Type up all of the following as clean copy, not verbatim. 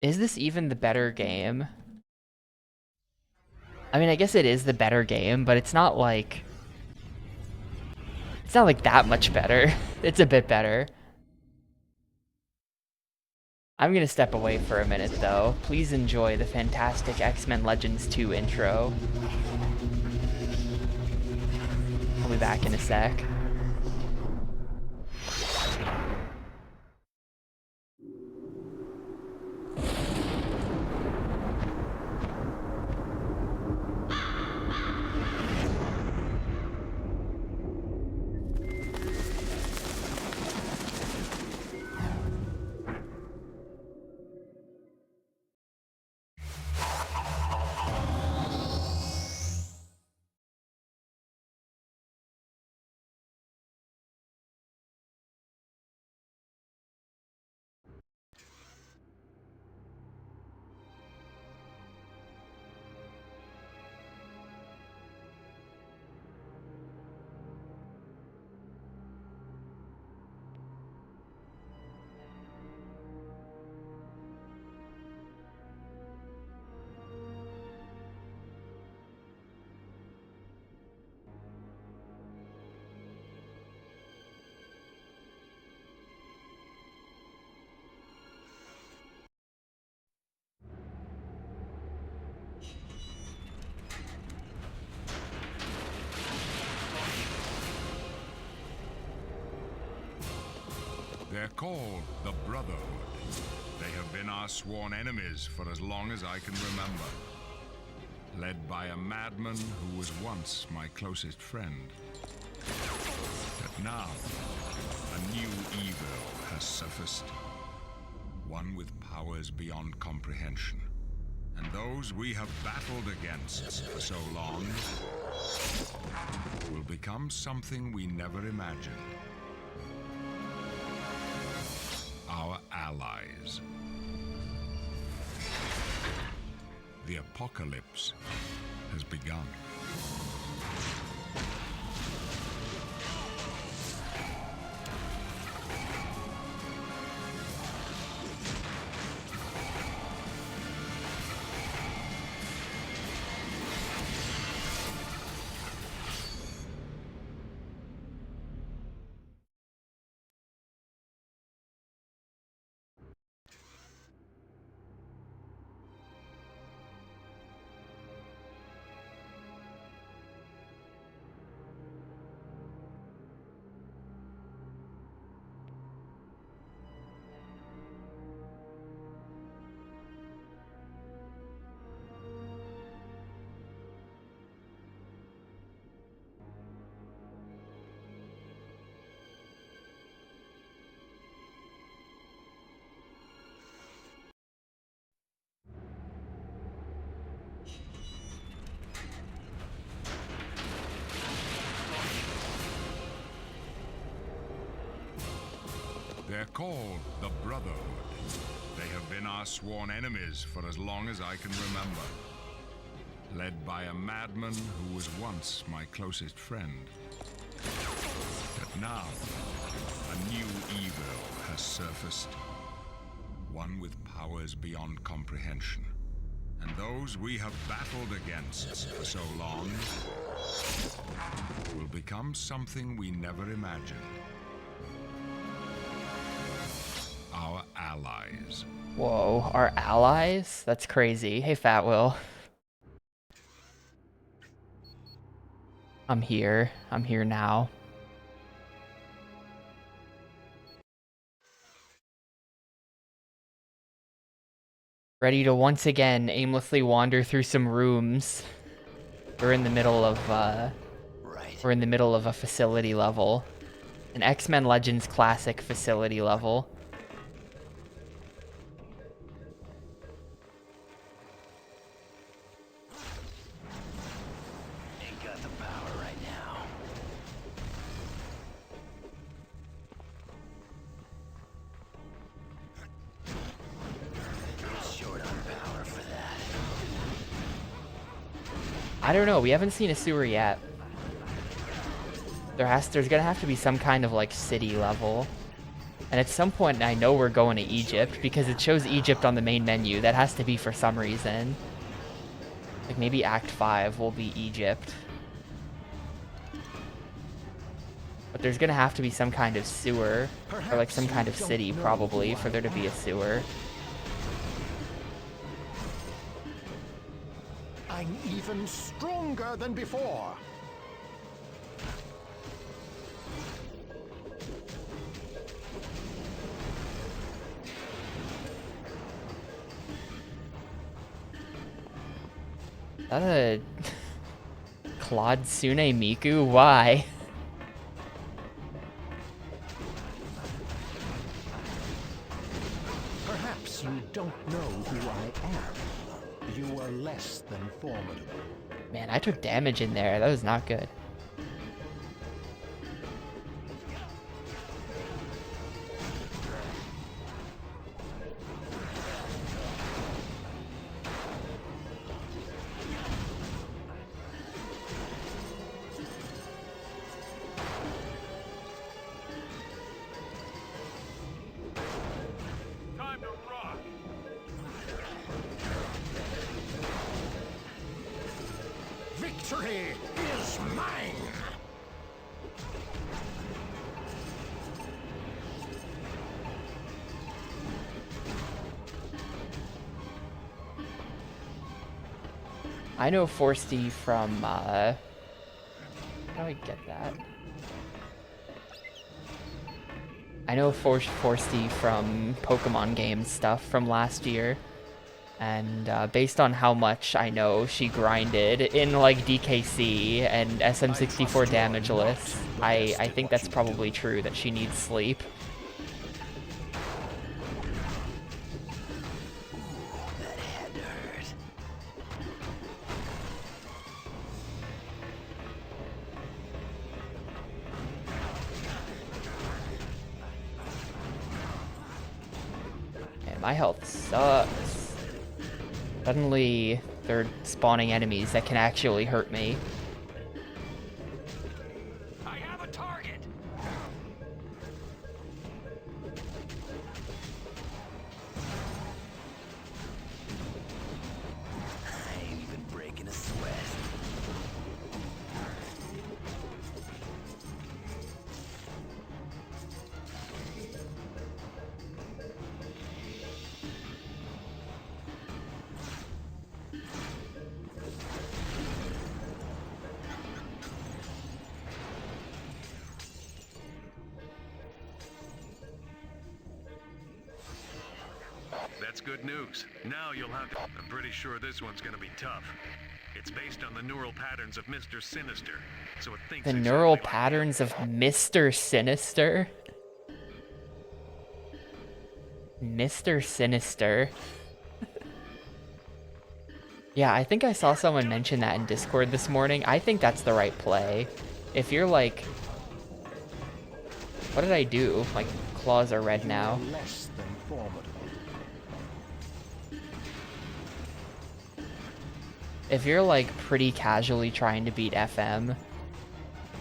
Is this even the better game? I mean, I guess it is the better game, but it's not like that much better. It's a bit better. I'm gonna step away for a minute though. Please enjoy the fantastic X-Men Legends 2 intro. I'll be back in a sec. They're called the Brotherhood. They have been our sworn enemies for as long as I can remember. Led by a madman who was once my closest friend. But now, a new evil has surfaced. One with powers beyond comprehension. And those we have battled against for so long will become something we never imagined. Our allies. The apocalypse has begun. They're called the Brotherhood. They have been our sworn enemies for as long as I can remember. Led by a madman who was once my closest friend. But now, a new evil has surfaced. One with powers beyond comprehension. And those we have battled against for so long will become something we never imagined. Our allies. Whoa, our allies? That's crazy. Hey, Fat Will. I'm here. I'm here now. Ready to once again aimlessly wander through some rooms. We're in the middle of we're in the middle of a facility level. An X-Men Legends classic facility level. Ain't got the power right now. Short on power for that. I don't know, we haven't seen a sewer yet. There's gonna have to be some kind of like city level. And at some point, I know we're going to Egypt because it shows Egypt on the main menu. That has to be for some reason. Like maybe Act 5 will be Egypt. But there's gonna have to be some kind of sewer, or like some kind of city probably, for there to be a sewer. I'm even stronger than before. Is that a Claude Sune Miku? Why? Perhaps you don't know who I am. You are less than formidable. Man, I took damage in there. That was not good. Time to rock. Victory is mine! I know Forsty from, how do I get that? I know Forsty from Pokemon games stuff from last year. And based on how much I know she grinded in like DKC and SM64 damageless, I think that's probably true that she needs sleep. That had to hurt. Man, my health sucks. Suddenly, they're spawning enemies that can actually hurt me. I have a target. I ain't even breaking a sweat. That's good news. Now you'll have to... I'm pretty sure this one's gonna be tough. It's based on the neural patterns of Mr. Sinister, so it thinks The exactly neural like patterns of Mr. Sinister? Mr. Sinister. Yeah, I think I saw someone mention that in Discord this morning. I think that's the right play. If you're like... What did I do? My claws are red now. You are less than formidable. If you're like pretty casually trying to beat FM,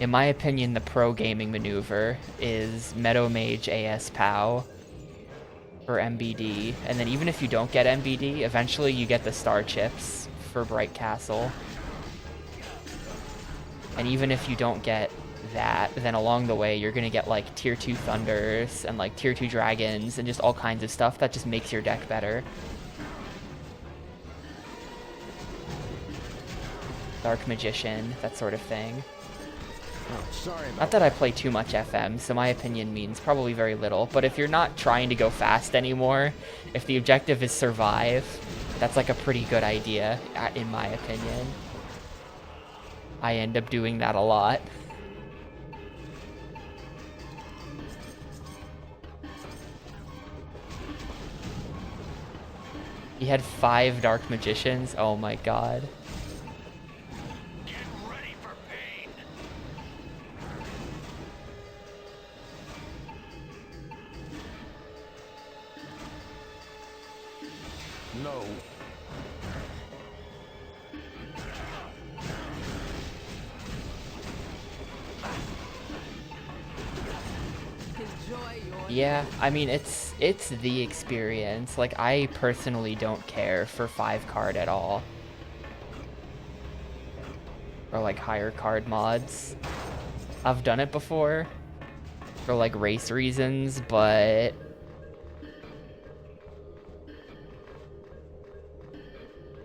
in my opinion, the pro gaming maneuver is Meadow Mage AS POW for MBD, and then even if you don't get MBD, eventually you get the star chips for Bright Castle. And even if you don't get that, then along the way you're gonna get like tier 2 Thunders and like tier 2 Dragons and just all kinds of stuff that just makes your deck better. Dark Magician, that sort of thing. Oh, sorry about Not that I play too much FM, so my opinion means probably very little, but if you're not trying to go fast anymore, if the objective is survive, that's like a pretty good idea, in my opinion. I end up doing that a lot. He had 5 Dark Magicians, oh my god. Get ready for pain. No. Enjoy your Yeah, I mean, it's the experience. Like, I personally don't care for 5 card at all. Or, like, higher card mods. I've done it before for, like, race reasons, but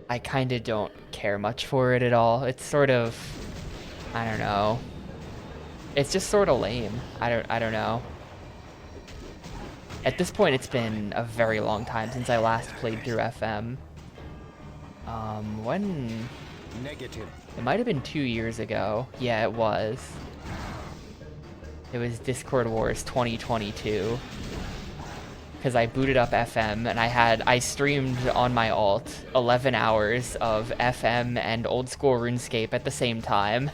I kind of don't care much for it at all. It's sort of, I don't know. It's just sort of lame. I don't know. At this point, it's been a very long time since I last played through FM. When? Negative. It might have been 2 years ago. Yeah, it was. It was Discord Wars 2022. Because I booted up FM and I streamed on my alt 11 hours of FM and old school RuneScape at the same time.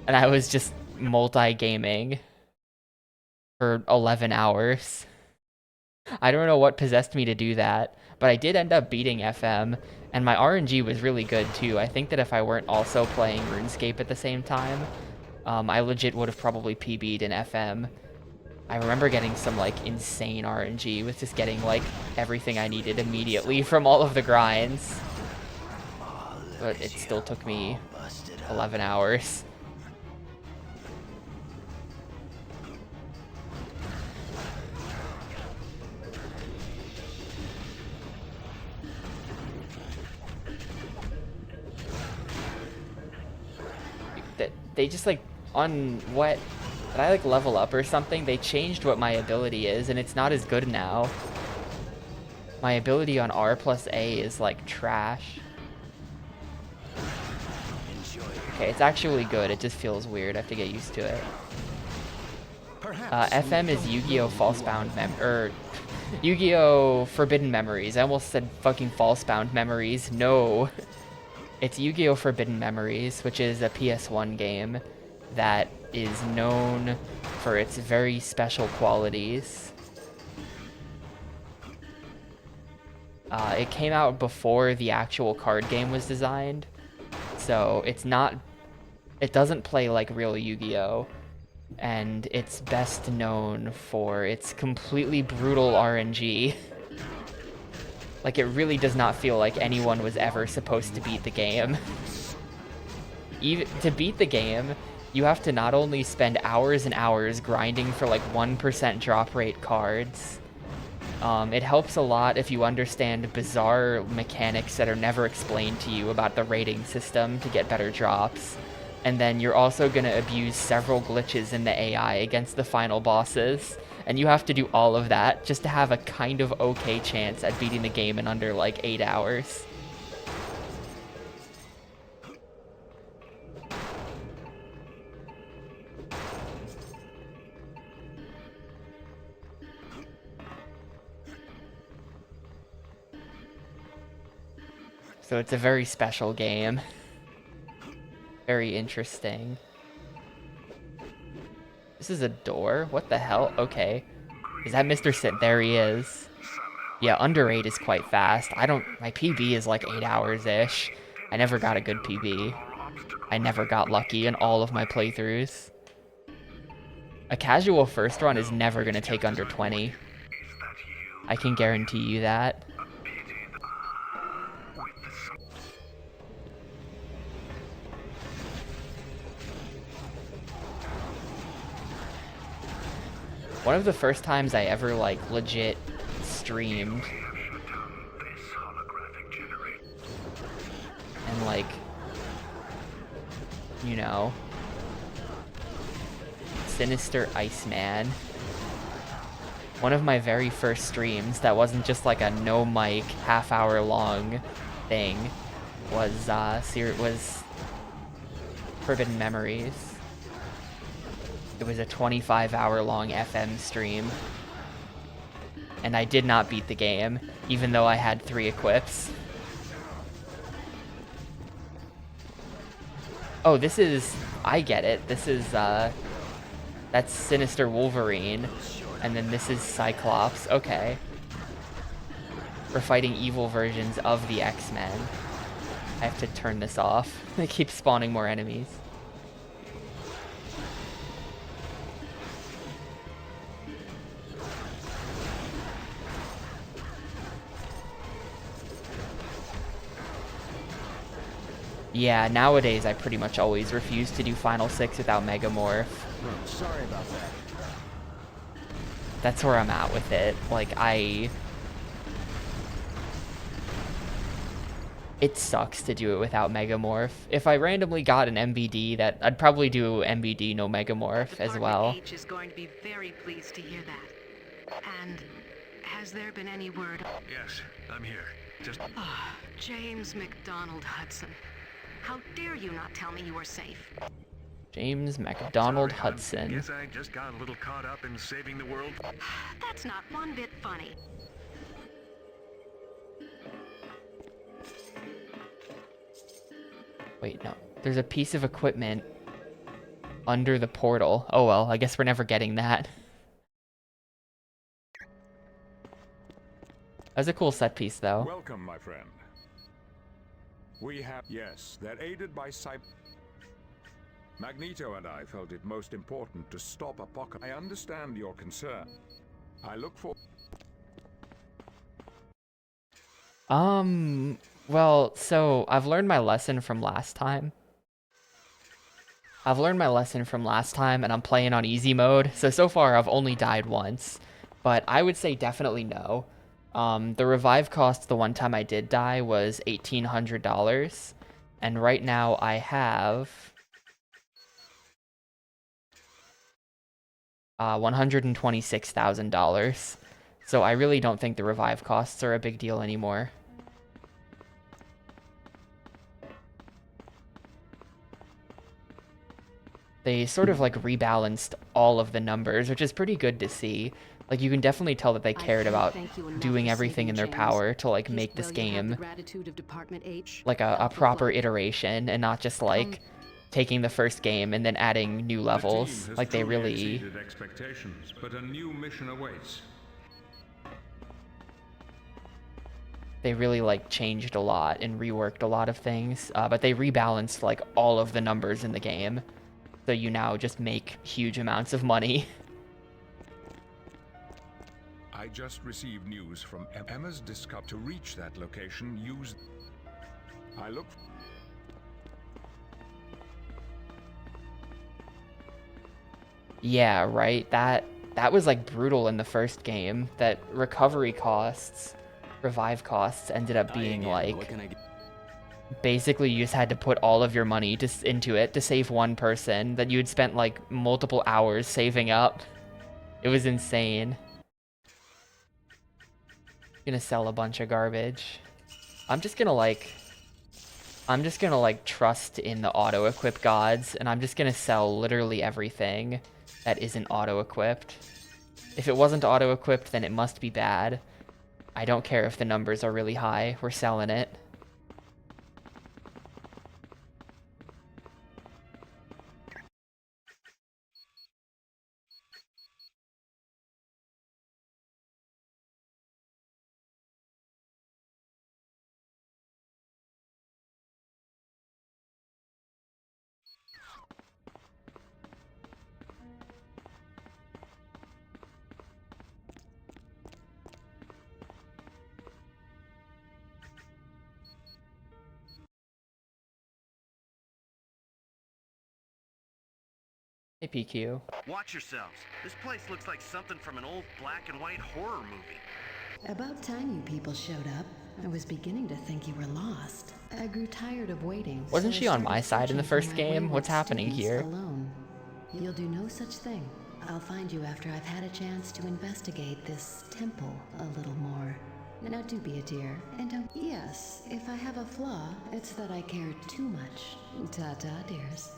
And I was just multi-gaming for 11 hours. I don't know what possessed me to do that, but I did end up beating FM, and my RNG was really good too. I think that if I weren't also playing RuneScape at the same time, I legit would have probably PB'd in FM. I remember getting some, like, insane RNG with just getting, like, everything I needed immediately from all of the grinds. But it still took me 11 hours. They just, like, on what... Did I, like, level up or something? They changed what my ability is, and it's not as good now. My ability on R plus A is, like, trash. Okay, it's actually good. It just feels weird. I have to get used to it. FM is Yu-Gi-Oh! Yu-Gi-Oh! Forbidden Memories. I almost said fucking False-Bound Memories. No. It's Yu-Gi-Oh! Forbidden Memories, which is a PS1 game that is known for its very special qualities. It came out before the actual card game was designed, so it doesn't play like real Yu-Gi-Oh! And it's best known for its completely brutal RNG. Like, it really does not feel like anyone was ever supposed to beat the game. Even to beat the game, you have to not only spend hours and hours grinding for, like, 1% drop rate cards. It helps a lot if you understand bizarre mechanics that are never explained to you about the rating system to get better drops. And then you're also going to abuse several glitches in the AI against the final bosses. And you have to do all of that just to have a kind of okay chance at beating the game in under, like, 8 hours. So it's a very special game. Very interesting. This is a door? What the hell? Okay. Is that Mr. Sin? There he is. Yeah, under 8 is quite fast. My PB is like 8 hours-ish. I never got a good PB. I never got lucky in all of my playthroughs. A casual first run is never gonna take under 20. I can guarantee you that. One of the first times I ever, like, legit streamed and, like, you know, Sinister Iceman. One of my very first streams that wasn't just like a no mic half-hour long thing was Forbidden Memories. It was a 25-hour-long FM stream. And I did not beat the game, even though I had 3 equips. Oh, this is... I get it. This is, that's Sinister Wolverine. And then this is Cyclops. Okay. We're fighting evil versions of the X-Men. I have to turn this off. They keep spawning more enemies. Yeah, nowadays I pretty much always refuse to do Final 6 without Megamorph. Sorry about that. That's where I'm at with it. Like, it sucks to do it without Megamorph. If I randomly got an MBD, I'd probably do MBD no Megamorph as well. Department H is going to be very pleased to hear that. And has there been any word? Yes, I'm here. Just... James McDonald Hudson. How dare you not tell me you were safe? James McDonald Sorry, Hudson. Guess I just got a little caught up in saving the world. That's not one bit funny. Wait, no. There's a piece of equipment under the portal. Oh well, I guess we're never getting that. That's a cool set piece, though. Welcome, my friend. We have... Yes, they're aided by Magneto and I felt it most important to stop Apocalypse. I understand your concern. I look for... Well, so I've learned my lesson from last time. And I'm playing on easy mode. So far I've only died once, but I would say definitely no. The revive cost the one time I did die was $1,800, and right now I have $126,000. So I really don't think the revive costs are a big deal anymore. They sort of like rebalanced all of the numbers, which is pretty good to see. Like, you can definitely tell that they cared about doing everything in their power to like make this game like a proper iteration and not just like taking the first game and then adding new levels. Like, they really exceeded expectations, but a new mission awaits. like changed a lot and reworked a lot of things, but they rebalanced like all of the numbers in the game, so you now just make huge amounts of money. I just received news from Emma's discovery. To reach that location, use... I look... Yeah, right. That was like brutal in the first game. That revive costs ended up being like, basically you just had to put all of your money into it to save one person that you'd spent like multiple hours saving up. It was insane. Gonna sell a bunch of garbage. I'm just gonna like trust in the auto equip gods, and I'm just gonna sell literally everything that isn't auto equipped. If it wasn't auto equipped, then it must be bad. I don't care if the numbers are really high, we're selling it. Hey, PQ. Watch yourselves. This place looks like something from an old black and white horror movie. About time you people showed up. I was beginning to think you were lost. I grew tired of waiting. Wasn't so she I on my started side in the searching first for my game? wayward What's happening students here? Alone. You'll do no such thing. I'll find you after I've had a chance to investigate this temple a little more. Now do be a dear, and don't... Yes, if I have a flaw, it's that I care too much. Ta-ta, dears.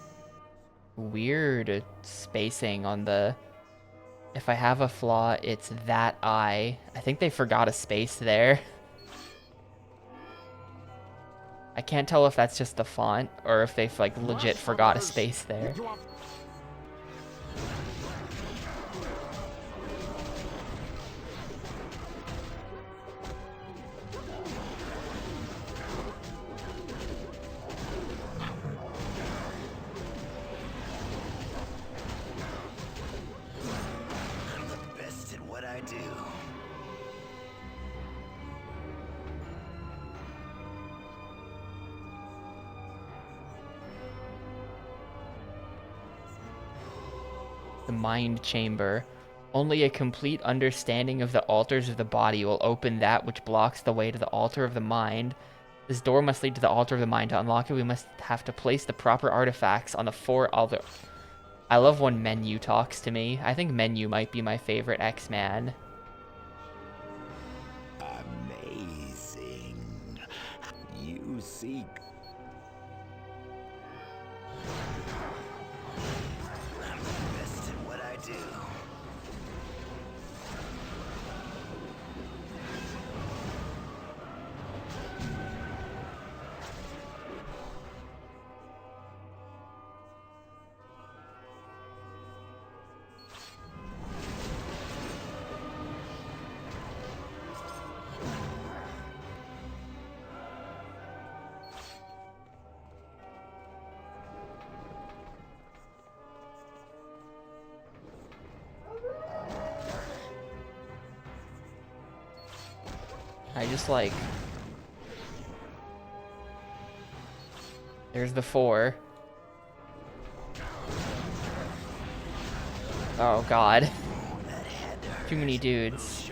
Weird spacing on the... If I have a flaw, it's that I think they forgot a space there. I can't tell if that's just the font or if they've like legit forgot a space there. I'm the best at what I do. The mind chamber. Only a complete understanding of the altars of the body will open that which blocks the way to the altar of the mind. This door must lead to the altar of the mind. To unlock it, we must have to place the proper artifacts on the 4 altar. I love when Menu talks to me. I think Menu might be my favorite X-Man. Amazing. You seek. I'm the best at what I do. I just like... There's the 4. Oh god. Too many dudes.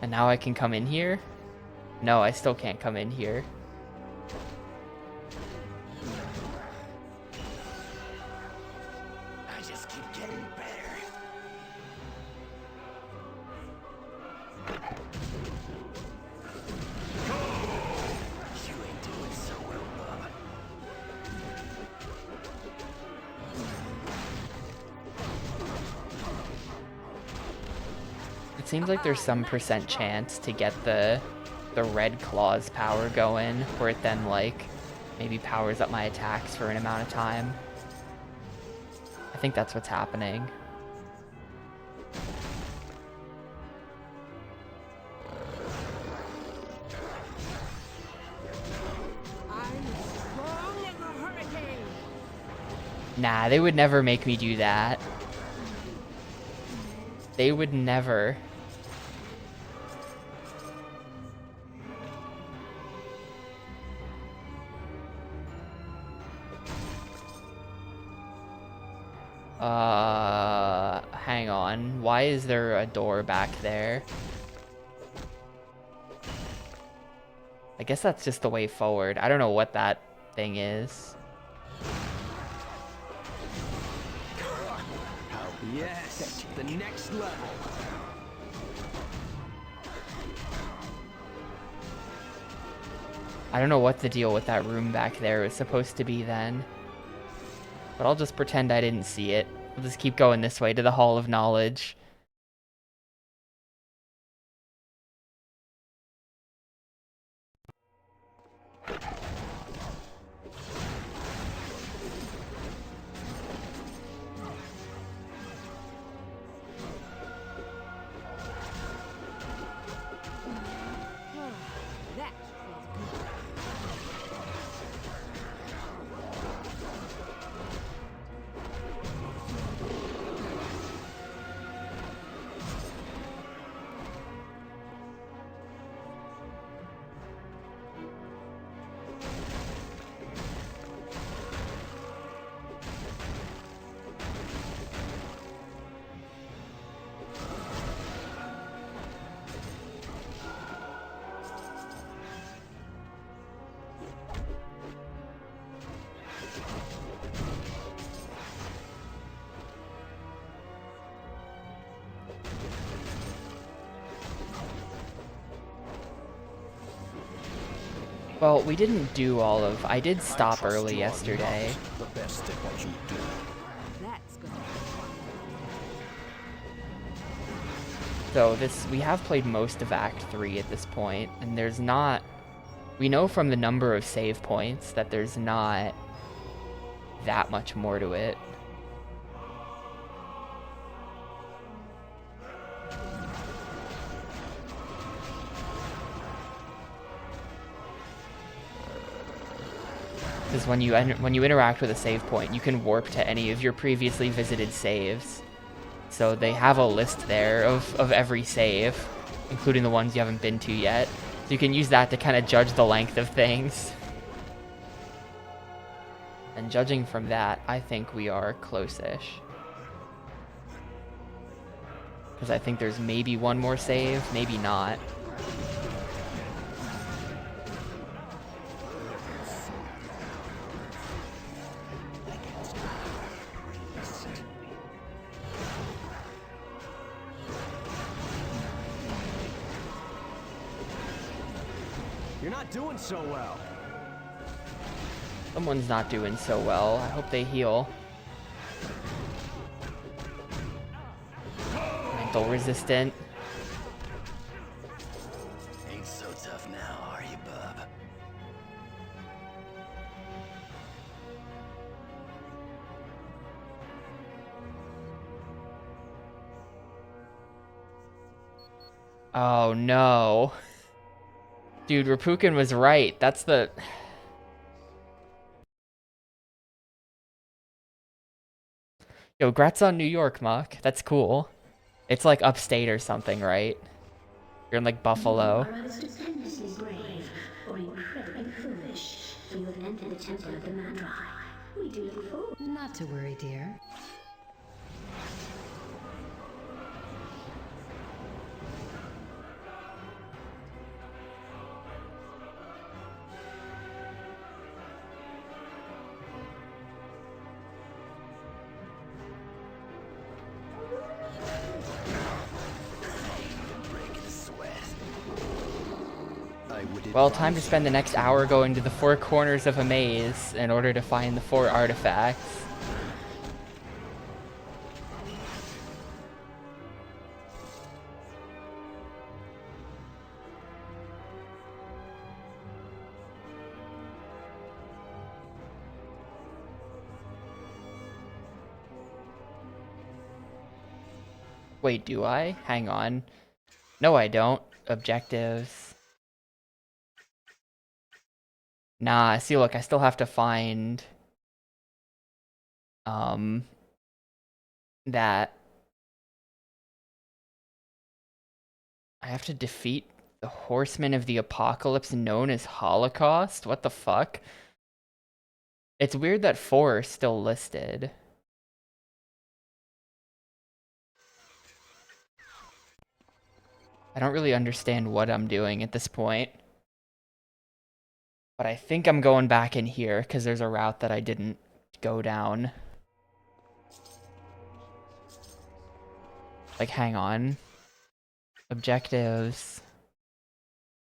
And now I can come in here? No, I still can't come in here. I just keep getting better. You ain't doing so well, Bob. It seems like there's some % chance to get the red claws power going, where it then like maybe powers up my attacks for an amount of time. I think that's what's happening. Nah, they would never make me do that. They would never. Hang on. Why is there a door back there? I guess that's just the way forward. I don't know what that thing is. Yes, the next level. I don't know what the deal with that room back there is supposed to be then. But I'll just pretend I didn't see it. We'll just keep going this way to the Hall of Knowledge. Well, we didn't do all of... I did stop early yesterday. The best at what you do. So we have played most of Act 3 at this point, and there's not... We know from the number of save points that there's not that much more to it. Because when you interact with a save point, you can warp to any of your previously visited saves. So they have a list there of every save, including the ones you haven't been to yet. So you can use that to kind of judge the length of things. And judging from that, I think we are close-ish. Because I think there's maybe one more save, maybe not. You're not doing so well. Someone's not doing so well. I hope they heal. Mental resistant. Ain't so tough now, are you, bub? Oh no. Dude, Rapukin was right. That's the... Yo, grats on New York, Muck. That's cool. It's like upstate or something, right? You're in like Buffalo. You are either stupendously brave or incredibly foolish. You have entered the temple of the Magi. We do look forward. Not to worry, dear. Well, time to spend the next hour going to the 4 corners of a maze in order to find the 4 artifacts. Wait, do I? Hang on. No, I don't. Objectives. Nah, see, look, I still have to find... that... I have to defeat the Horsemen of the Apocalypse known as Holocaust? What the fuck? It's weird that 4 are still listed. I don't really understand what I'm doing at this point. But I think I'm going back in here, because there's a route that I didn't go down. Like, hang on. Objectives.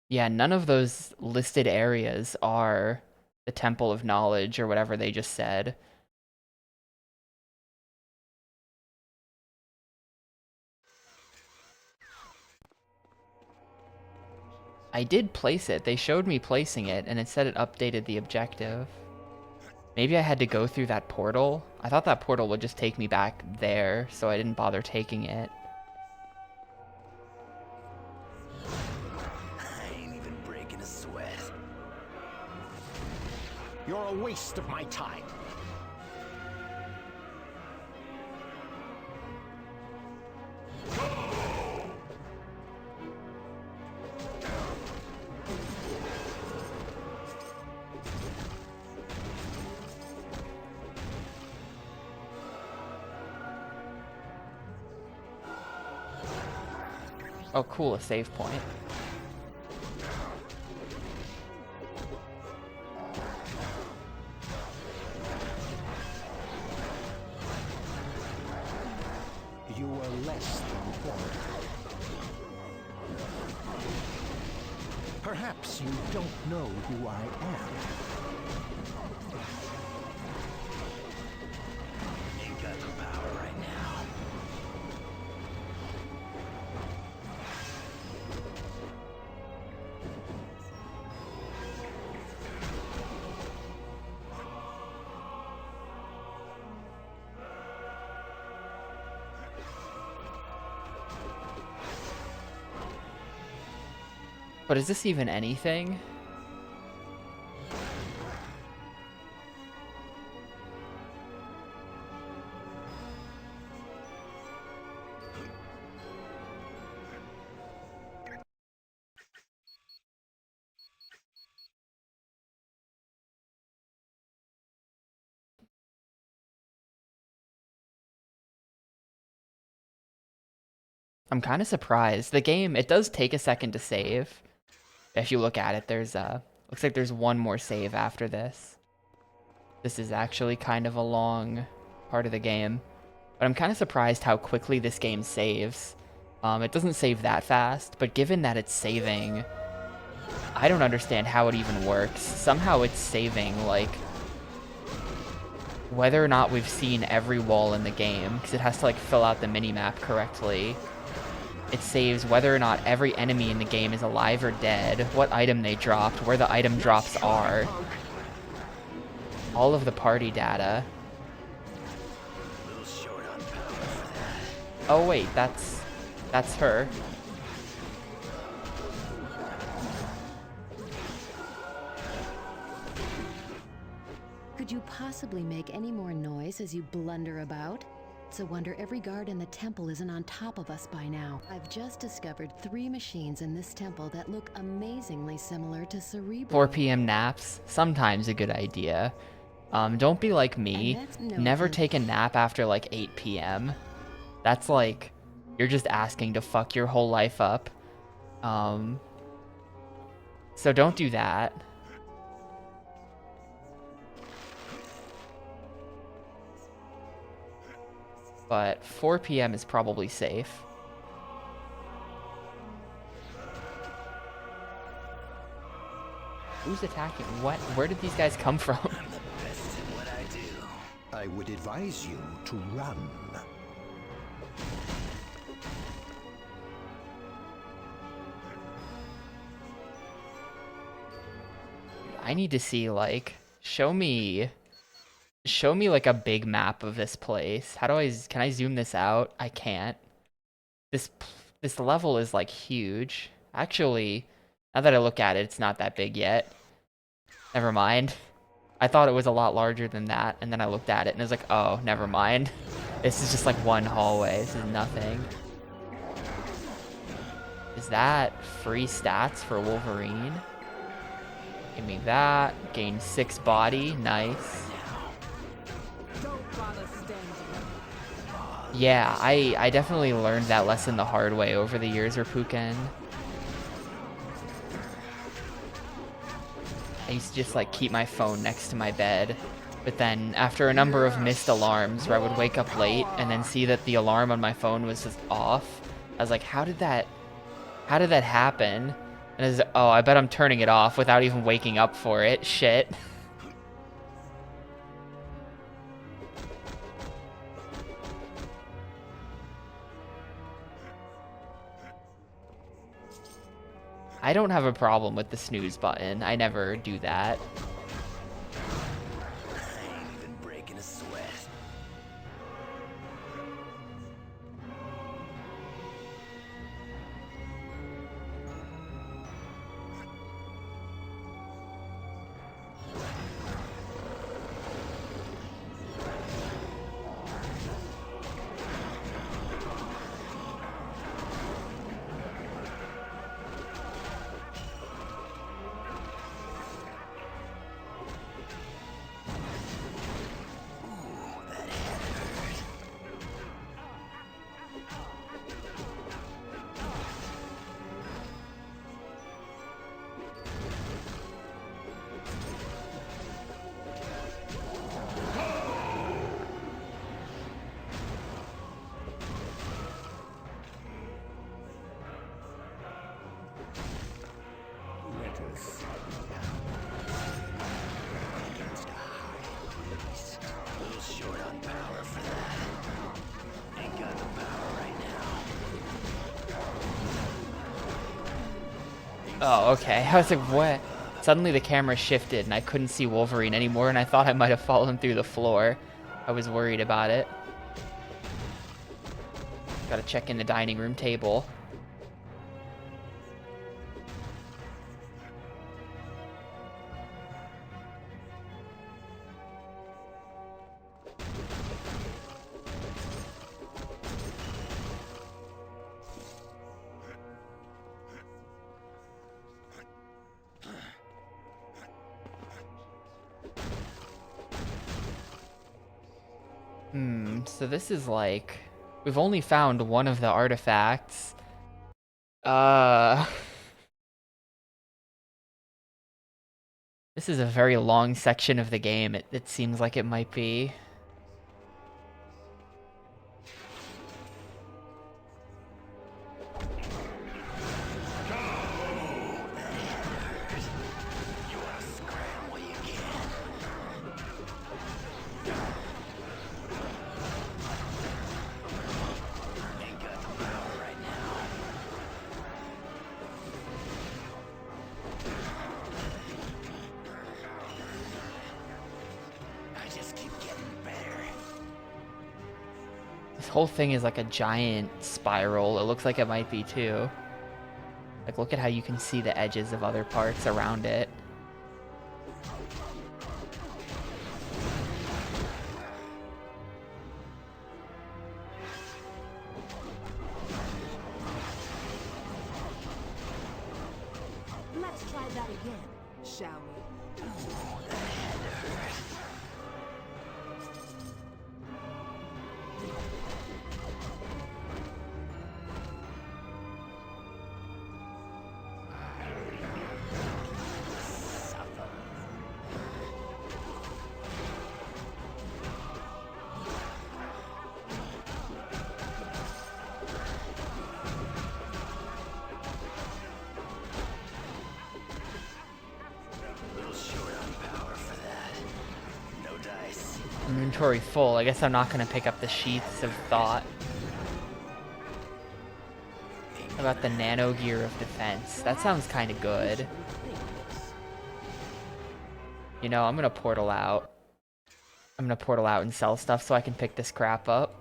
Yeah, none of those listed areas are the Temple of Knowledge, or whatever they just said. I did place it. They showed me placing it, and it said it updated the objective. Maybe I had to go through that portal? I thought that portal would just take me back there, so I didn't bother taking it. I ain't even breaking a sweat. You're a waste of my time. Oh, cool, a save point. You were less than formidable. Perhaps you don't know who I am. Ain't got the power right now. But is this even anything? I'm kind of surprised. The game, it does take a second to save. If you look at it, there's looks like there's one more save after this. This is actually kind of a long part of the game. But I'm kind of surprised how quickly this game saves. It doesn't save that fast, but given that it's saving, I don't understand how it even works. Somehow it's saving, like, whether or not we've seen every wall in the game, because it has to, like, fill out the minimap correctly. It saves whether or not every enemy in the game is alive or dead, what item they dropped, where the item drops are. All of the party data. Oh wait, that's her. Could you possibly make any more noise as you blunder about? It's a wonder every guard in the temple isn't on top of us by now. I've just discovered 3 machines in this temple that look amazingly similar to Cerebral. 4 p.m. naps, sometimes a good idea. Don't be like me. Never take a nap after like 8 p.m. That's like, you're just asking to fuck your whole life up. So don't do that. But 4 p.m. is probably safe. Who's attacking? What? Where did these guys come from? I'm the best at what I do. I would advise you to run. I need to see, like, show me like a big map of this place. How do can I zoom this out? I can't. This level is like huge. Actually, now that I look at it, it's not that big yet. Never mind. I thought it was a lot larger than that, and then I looked at it and I was like, oh, never mind. This is just like one hallway. This is nothing. Is that free stats for Wolverine? Give me that. Gain 6 body. Nice. Yeah, I definitely learned that lesson the hard way over the years, Rapuken. I used to just like keep my phone next to my bed, but then after a number of missed alarms where I would wake up late and then see that the alarm on my phone was just off, I was like, how did that happen? And I was like, oh, I bet I'm turning it off without even waking up for it. Shit. I don't have a problem with the snooze button. I never do that. I ain't even breaking a sweat. Oh, okay. I was like, what? Suddenly the camera shifted and I couldn't see Wolverine anymore, and I thought I might have fallen through the floor. I was worried about it. Gotta check in the dining room table. So this is like We've only found one of the artifacts. This is a very long section of the game, it seems like it might be. This whole thing is like a giant spiral. It looks like it might be too. Like, look at how you can see the edges of other parts around it. Let's try that again, shall we? Inventory full. I guess I'm not gonna pick up the Sheaths of Thought. How about the Nano Gear of Defense? That sounds kind of good. You know, I'm gonna portal out. I'm gonna portal out and sell stuff so I can pick this crap up.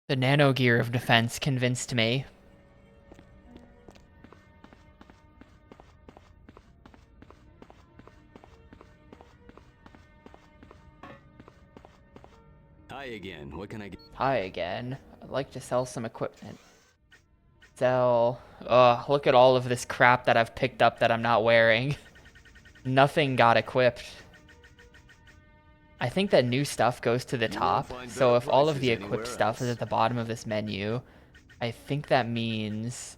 The Nano Gear of Defense convinced me. Hi again. What can I get? Hi again. I'd like to sell some equipment. Sell. Ugh, look at all of this crap that I've picked up that I'm not wearing. Nothing got equipped. I think that new stuff goes to the top. So if all of the equipped stuff is at the bottom of this menu, I think that means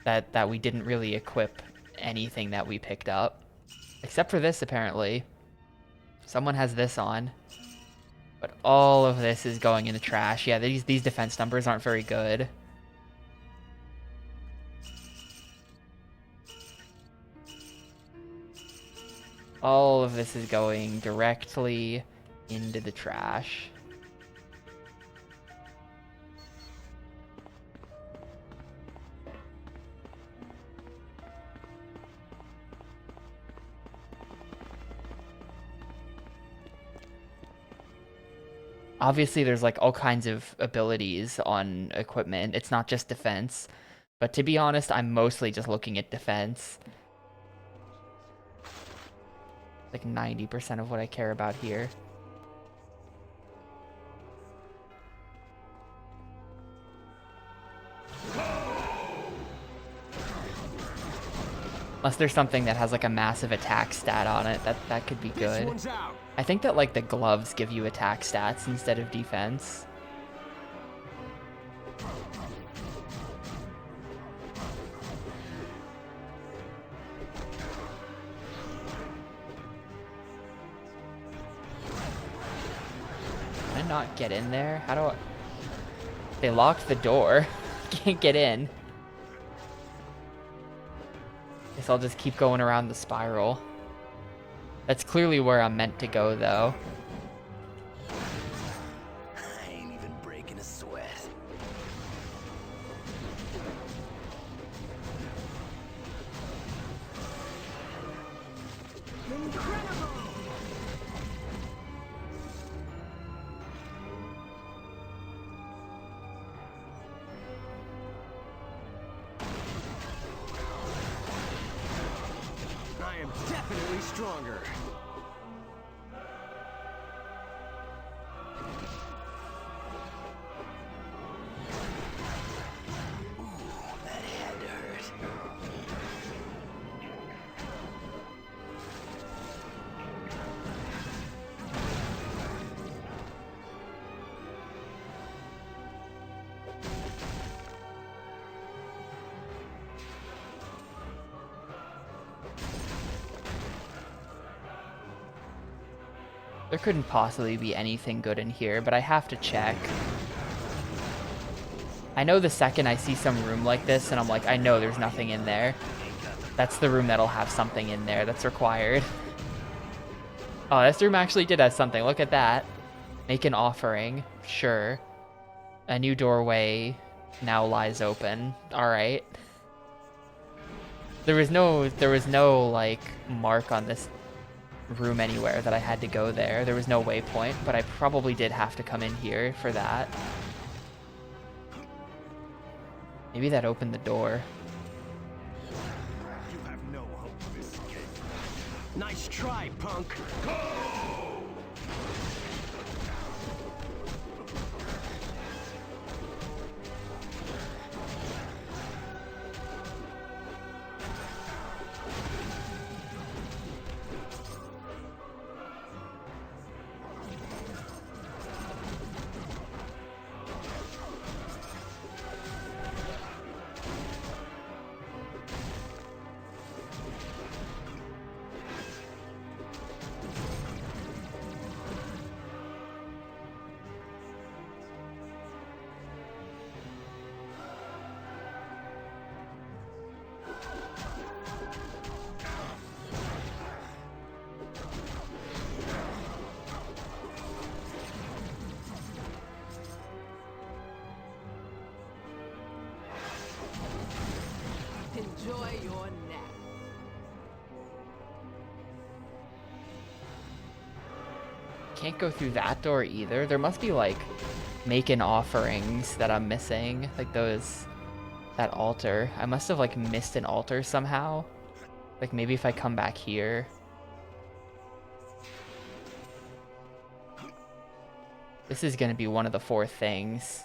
that we didn't really equip anything that we picked up. Except for this, apparently. Someone has this on. But all of this is going in the trash. Yeah, these defense numbers aren't very good. All of this is going directly into the trash. Obviously, there's like all kinds of abilities on equipment. It's not just defense. But to be honest, I'm mostly just looking at defense. Like 90% of what I care about here. Unless there's something that has like a massive attack stat on it, that could be good. I think that like the gloves give you attack stats instead of defense. Can I not get in there? How do I... They locked the door. Can't get in. Guess I'll just keep going around the spiral. That's clearly where I'm meant to go, though. I ain't even breaking a sweat. Incredible! I am definitely stronger. That had to hurt. There couldn't possibly be anything good in here, but I have to check. I know the second I see some room like this and I'm like, I know there's nothing in there. That's the room that'll have something in there that's required. Oh, this room actually did have something. Look at that. Make an offering. Sure. A new doorway now lies open. Alright. There was no like mark on this room anywhere that I had to go there. There was no waypoint, but I probably did have to come in here for that. Maybe that opened the door. You have no hope of escape. Nice try, punk. Go! Enjoy your nap. Can't go through that door either. There must be like making offerings that I'm missing. Like that altar. I must have like missed an altar somehow. Like maybe if I come back here. This is gonna be one of the 4 things.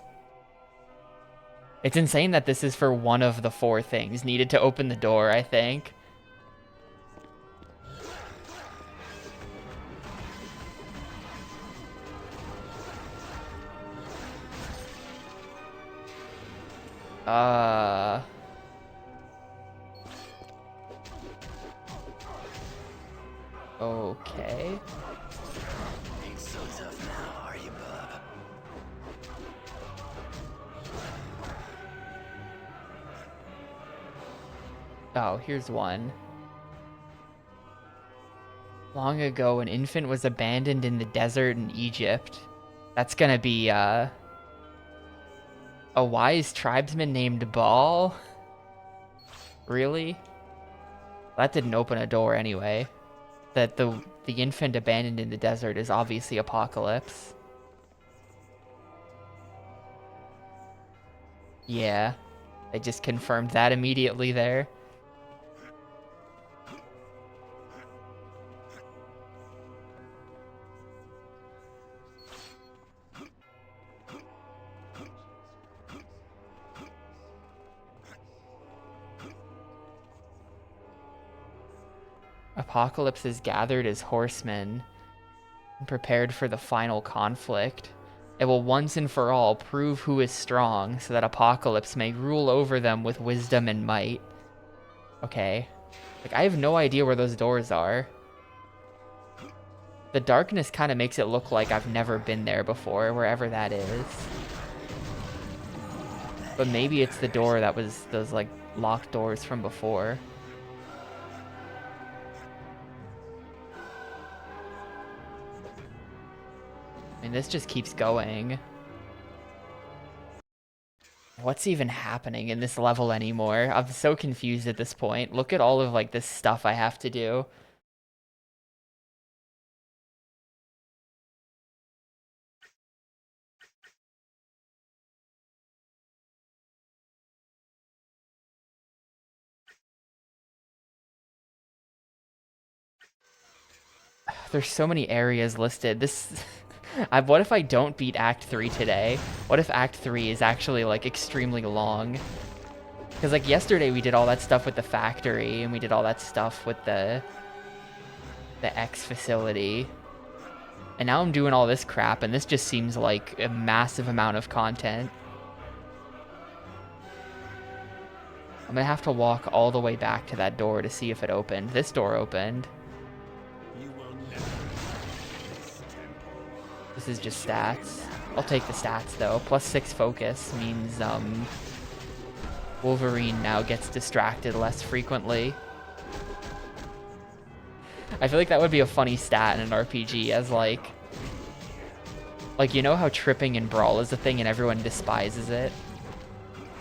It's insane that this is for one of the 4 things needed to open the door, I think. Okay. Ain't so tough now, are you, bub? Oh, here's one. Long ago, an infant was abandoned in the desert in Egypt. That's gonna be, a wise tribesman named Baal? Really? That didn't open a door anyway. That the infant abandoned in the desert is obviously Apocalypse. Yeah. I just confirmed that immediately there. Apocalypse is gathered as horsemen and prepared for the final conflict. It will once and for all prove who is strong so that Apocalypse may rule over them with wisdom and might. Okay. Like, I have no idea where those doors are. The darkness kind of makes it look like I've never been there before, wherever that is. But maybe it's the door that was those, like, locked doors from before. I mean, this just keeps going. What's even happening in this level anymore? I'm so confused at this point. Look at all of, like, this stuff I have to do. There's so many areas listed. This... what if I don't beat Act 3 today? What if Act 3 is actually, like, extremely long? Because, like, yesterday we did all that stuff with the factory, and we did all that stuff with the X facility. And now I'm doing all this crap, and this just seems like a massive amount of content. I'm gonna have to walk all the way back to that door to see if it opened. This door opened. You will never this This is just stats. I'll take the stats though. +6 focus means Wolverine now gets distracted less frequently. I feel like that would be a funny stat in an RPG as like you know how tripping in Brawl is a thing and everyone despises it?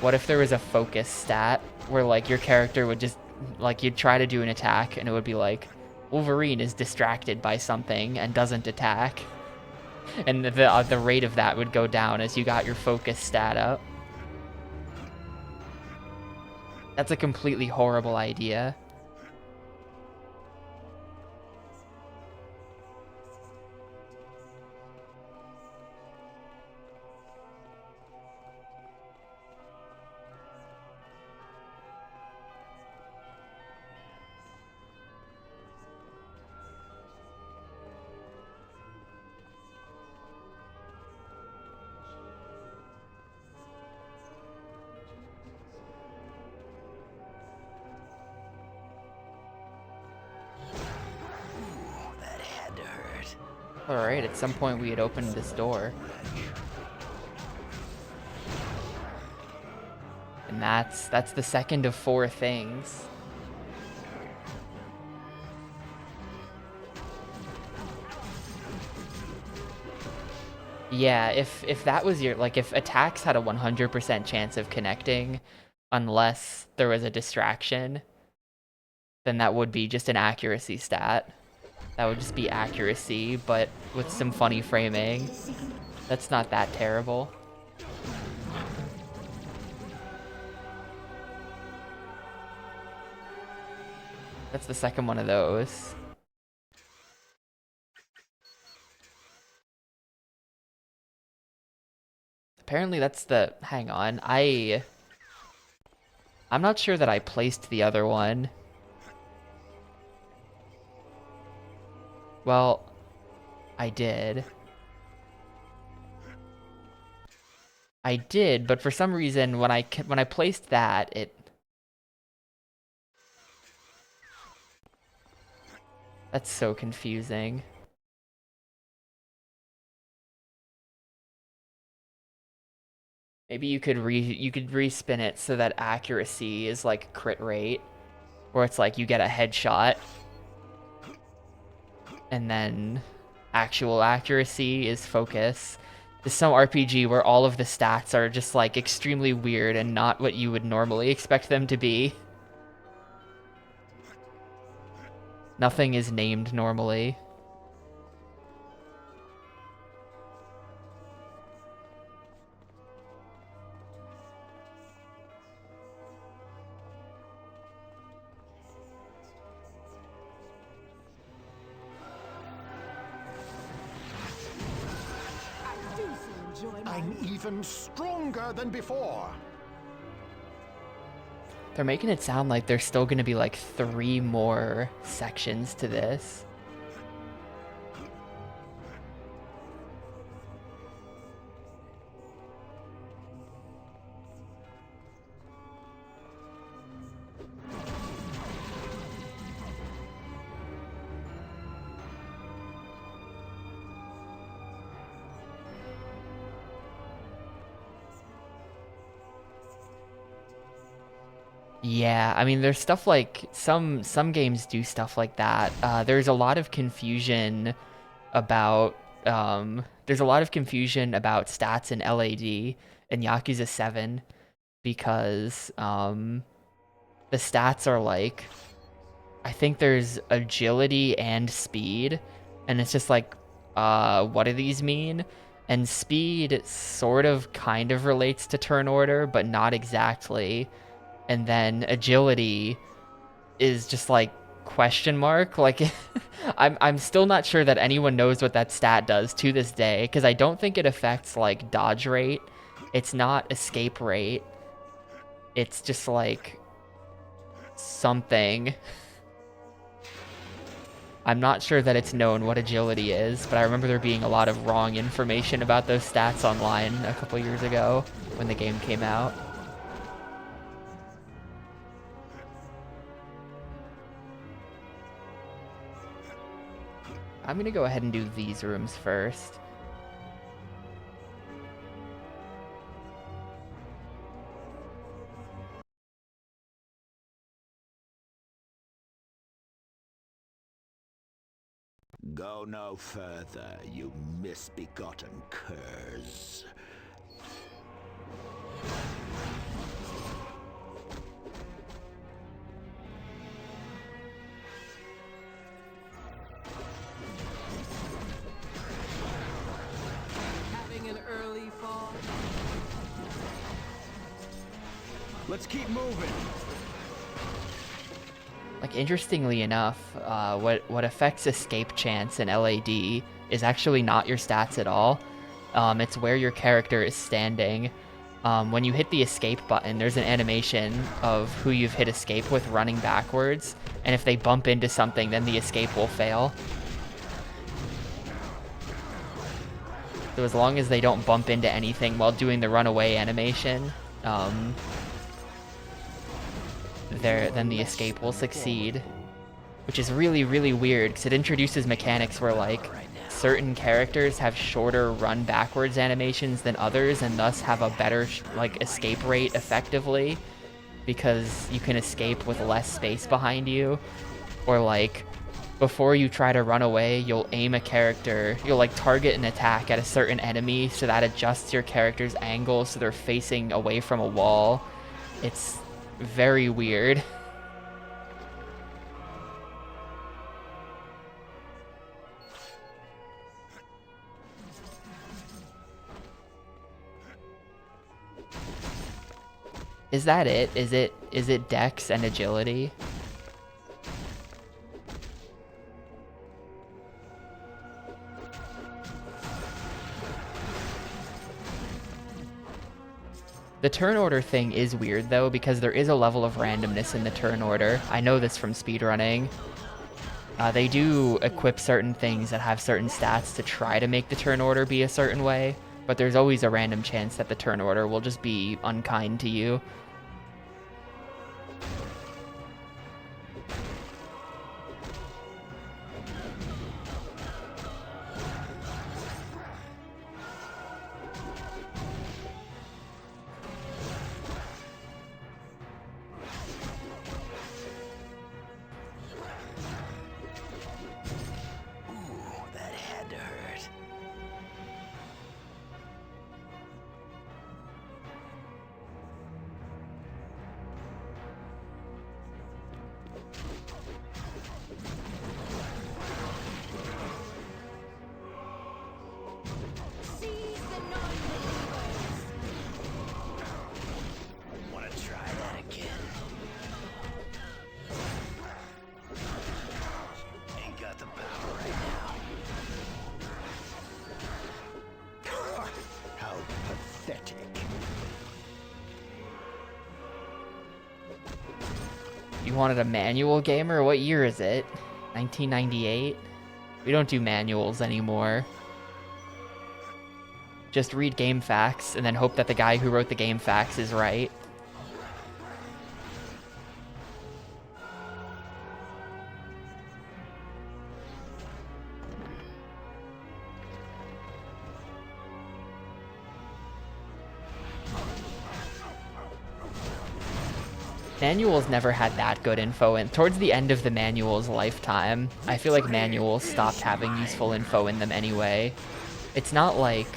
What if there was a focus stat where like your character would just like you'd try to do an attack and it would be like Wolverine is distracted by something and doesn't attack. And the rate of that would go down as you got your focus stat up. That's a completely horrible idea. Alright, at some point we had opened this door. And that's the second of 4 things. Yeah, if that was your, like, if attacks had a 100% chance of connecting, unless there was a distraction, then that would be just an accuracy stat. That would just be accuracy, but with some funny framing. That's not that terrible. That's the second one of those. Apparently that's the... Hang on. I'm not sure that I placed the other one. Well, I did. I did, but for some reason when I placed that, that's so confusing. Maybe you could respin it so that accuracy is like crit rate, where it's like you get a headshot. And then actual accuracy is focus. There's some RPG where all of the stats are just like extremely weird and not what you would normally expect them to be. Nothing is named normally. I'm even stronger than before. They're making it sound like there's still gonna be like 3 more sections to this. Yeah, I mean, there's stuff like some games do stuff like that. There's a lot of confusion about stats in LAD and Yakuza 7 because the stats are like, I think there's agility and speed, and it's just like, what do these mean? And speed sort of kind of relates to turn order, but not exactly. And then agility is just like question mark. Like I'm still not sure that anyone knows what that stat does to this day, because I don't think it affects like dodge rate. It's not escape rate. It's just like something. I'm not sure that it's known what agility is, but I remember there being a lot of wrong information about those stats online a couple years ago when the game came out. I'm gonna go ahead and do these rooms first. Go no further, you misbegotten curs. Having an early fall. Let's keep moving. Like, interestingly enough, what affects escape chance in LAD is actually not your stats at all. It's where your character is standing. When you hit the escape button, there's an animation of who you've hit escape with running backwards, and if they bump into something, then the escape will fail. So as long as they don't bump into anything while doing the runaway animation, then the escape will succeed. Which is really, really weird, because it introduces mechanics where, like, certain characters have shorter run backwards animations than others, and thus have a better, like, escape rate effectively, because you can escape with less space behind you. Or, like, before you try to run away, you'll aim a character, you'll, like, target an attack at a certain enemy, so that adjusts your character's angle so they're facing away from a wall. It's very weird. Is that it? Is it dex and agility? The turn order thing is weird though, because there is a level of randomness in the turn order. I know this from speedrunning. They do equip certain things that have certain stats to try to make the turn order be a certain way, but there's always a random chance that the turn order will just be unkind to you. That had to hurt. Wanna try that again? Ain't got the power right now. How pathetic. You wanted a manual gamer? What year is it? 1998? We don't do manuals anymore. Just read game facts and then hope that the guy who wrote the game facts is right. Manuals never had that good info, and towards the end of the manual's lifetime, I feel like manuals stopped having useful info in them anyway. It's not like...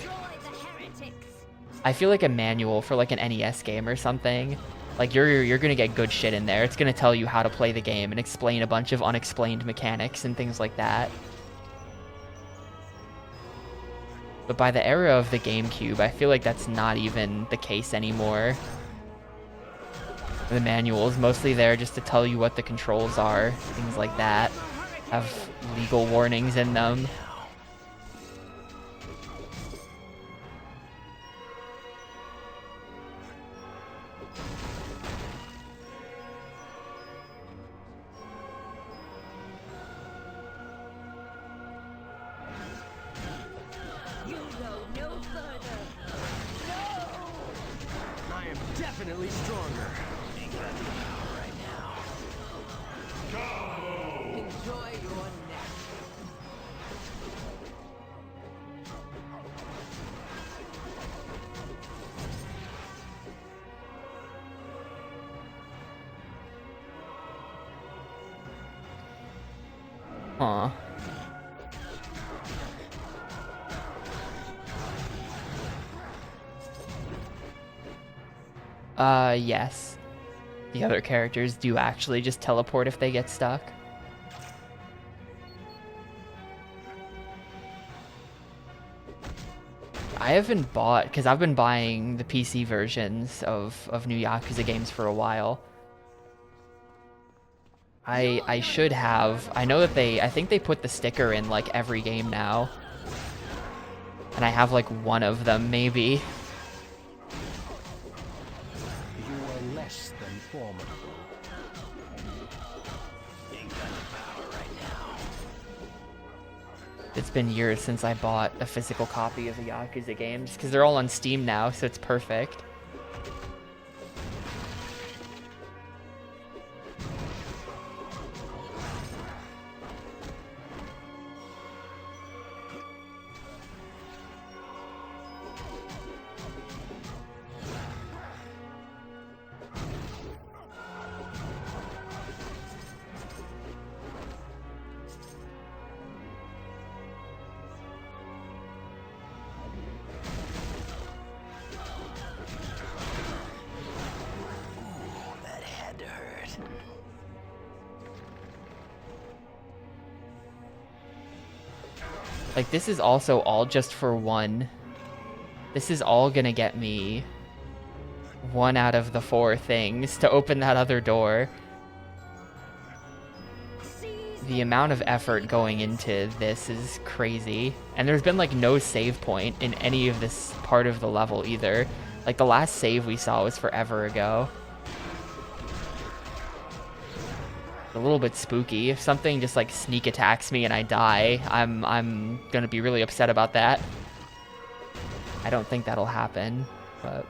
I feel like a manual for like an NES game or something, like you're gonna get good shit in there. It's gonna tell you how to play the game and explain a bunch of unexplained mechanics and things like that. But by the era of the Gamecube, I feel like that's not even the case anymore. The manual is mostly there just to tell you what the controls are, things like that. Have legal warnings in them. You go no further. I am definitely stronger. Ain't got the power right now. Enjoy your nap. Aw. Yes. The other characters do actually just teleport if they get stuck. I haven't bought, because I've been buying the PC versions of new Yakuza games for a while. I should have. I know that I think they put the sticker in like every game now. And I have like one of them maybe. You are less than formidable. It's been years since I bought a physical copy of the Yakuza games, because they're all on Steam now, so it's perfect. Like, this is also all just for one. This is all gonna get me 1 out of the 4 things to open that other door. The amount of effort going into this is crazy. And there's been, like, no save point in any of this part of the level either. Like, the last save we saw was forever ago. A little bit spooky. If something just like sneak attacks me and I die, I'm gonna be really upset about that. I don't think that'll happen, but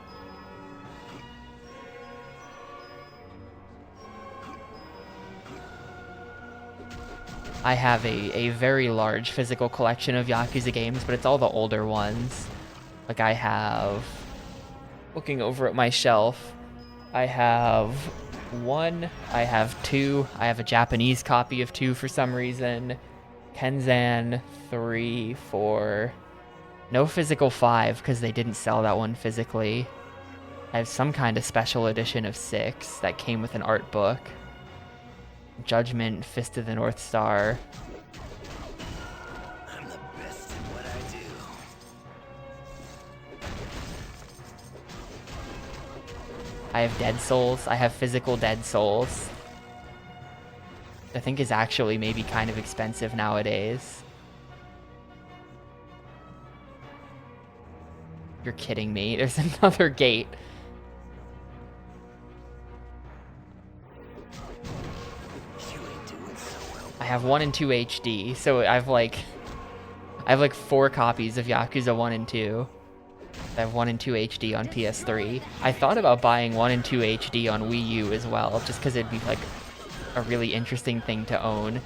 I have a very large physical collection of Yakuza games, but it's all the older ones. Like I have, looking over at my shelf, I have 1, I have 2, I have a Japanese copy of 2 for some reason, Kenzan 3, 4, no physical 5 because they didn't sell that one physically. I have some kind of special edition of 6 that came with an art book. Judgment, Fist of the North Star. I'm the best at what I do. I have Dead Souls. I have physical Dead Souls. I think is actually maybe kind of expensive nowadays. You're kidding me. There's another gate. I have 1 and 2 HD, so I have like 4 copies of Yakuza 1 and 2. I have 1 and 2 HD on PS3. I thought about buying 1 and 2 HD on Wii U as well, just because it'd be like a really interesting thing to own,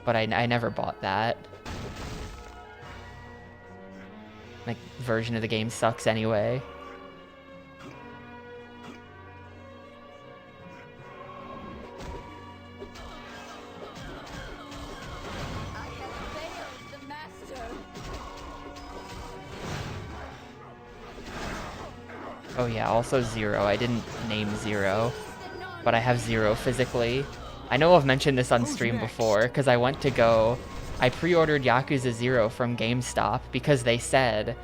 but I never bought that. Like, version of the game sucks anyway. Oh yeah, also Zero. I didn't name Zero, but I have Zero physically. I know I've mentioned this on stream before, because I pre-ordered Yakuza 0 from GameStop because they said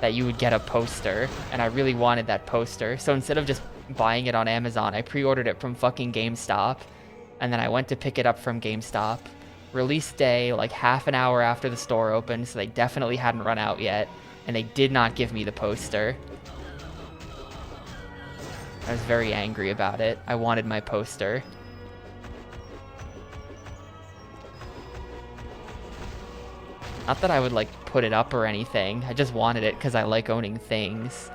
that you would get a poster, and I really wanted that poster. So instead of just buying it on Amazon, I pre-ordered it from fucking GameStop, and then I went to pick it up from GameStop. Release day, like half an hour after the store opened, so they definitely hadn't run out yet, and they did not give me the poster. I was very angry about it. I wanted my poster. Not that I would, like, put it up or anything. I just wanted it because I like owning things.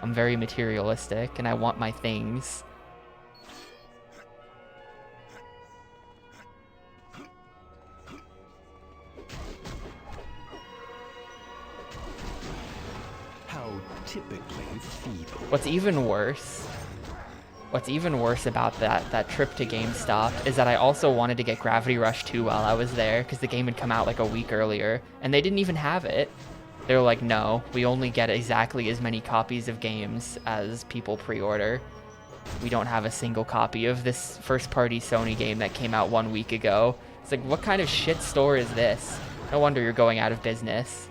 I'm very materialistic, and I want my things. How typically feeble. What's even worse about that trip to GameStop is that I also wanted to get Gravity Rush 2 while I was there, because the game had come out like a week earlier, and they didn't even have it. They were like, no, we only get exactly as many copies of games as people pre-order. we don't have a single copy of this first-party Sony game that came out 1 week ago. It's like, what kind of shit store is this? No wonder you're going out of business.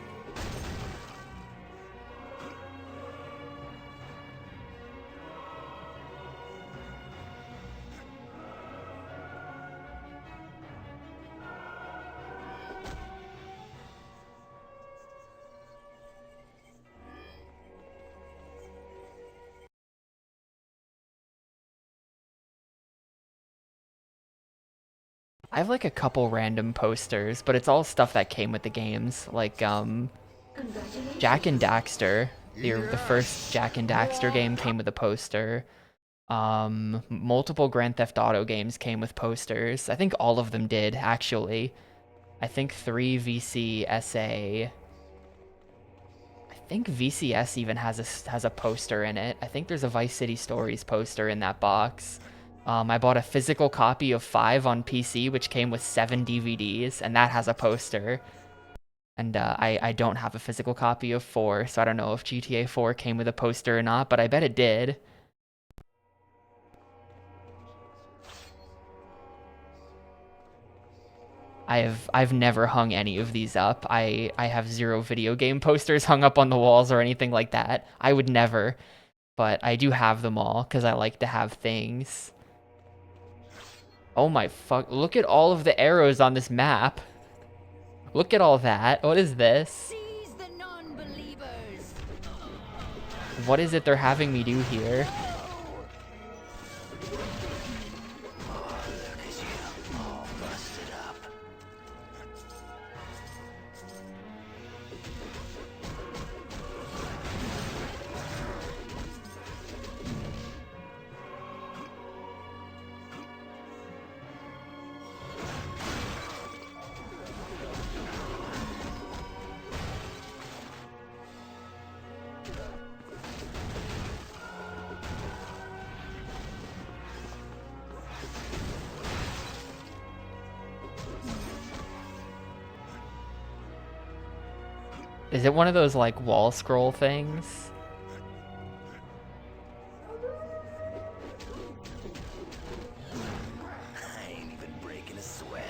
I have like a couple random posters, but it's all stuff that came with the games. Like, Jak and Daxter. The first Jak and Daxter game came with a poster. Multiple Grand Theft Auto games came with posters. I think all of them did, actually. I think 3 VCSA. I think VCS even has a poster in it. I think there's a Vice City Stories poster in that box. I bought a physical copy of 5 on PC, which came with 7 DVDs, and that has a poster. And I don't have a physical copy of 4, so I don't know if GTA 4 came with a poster or not, but I bet it did. I've never hung any of these up. I have 0 video game posters hung up on the walls or anything like that. I would never, but I do have them all because I like to have things. Oh my fuck, look at all of the arrows on this map. Look at all that. What is this? What is it they're having me do here? Is it one of those, like, wall scroll things? I ain't even breaking a sweat.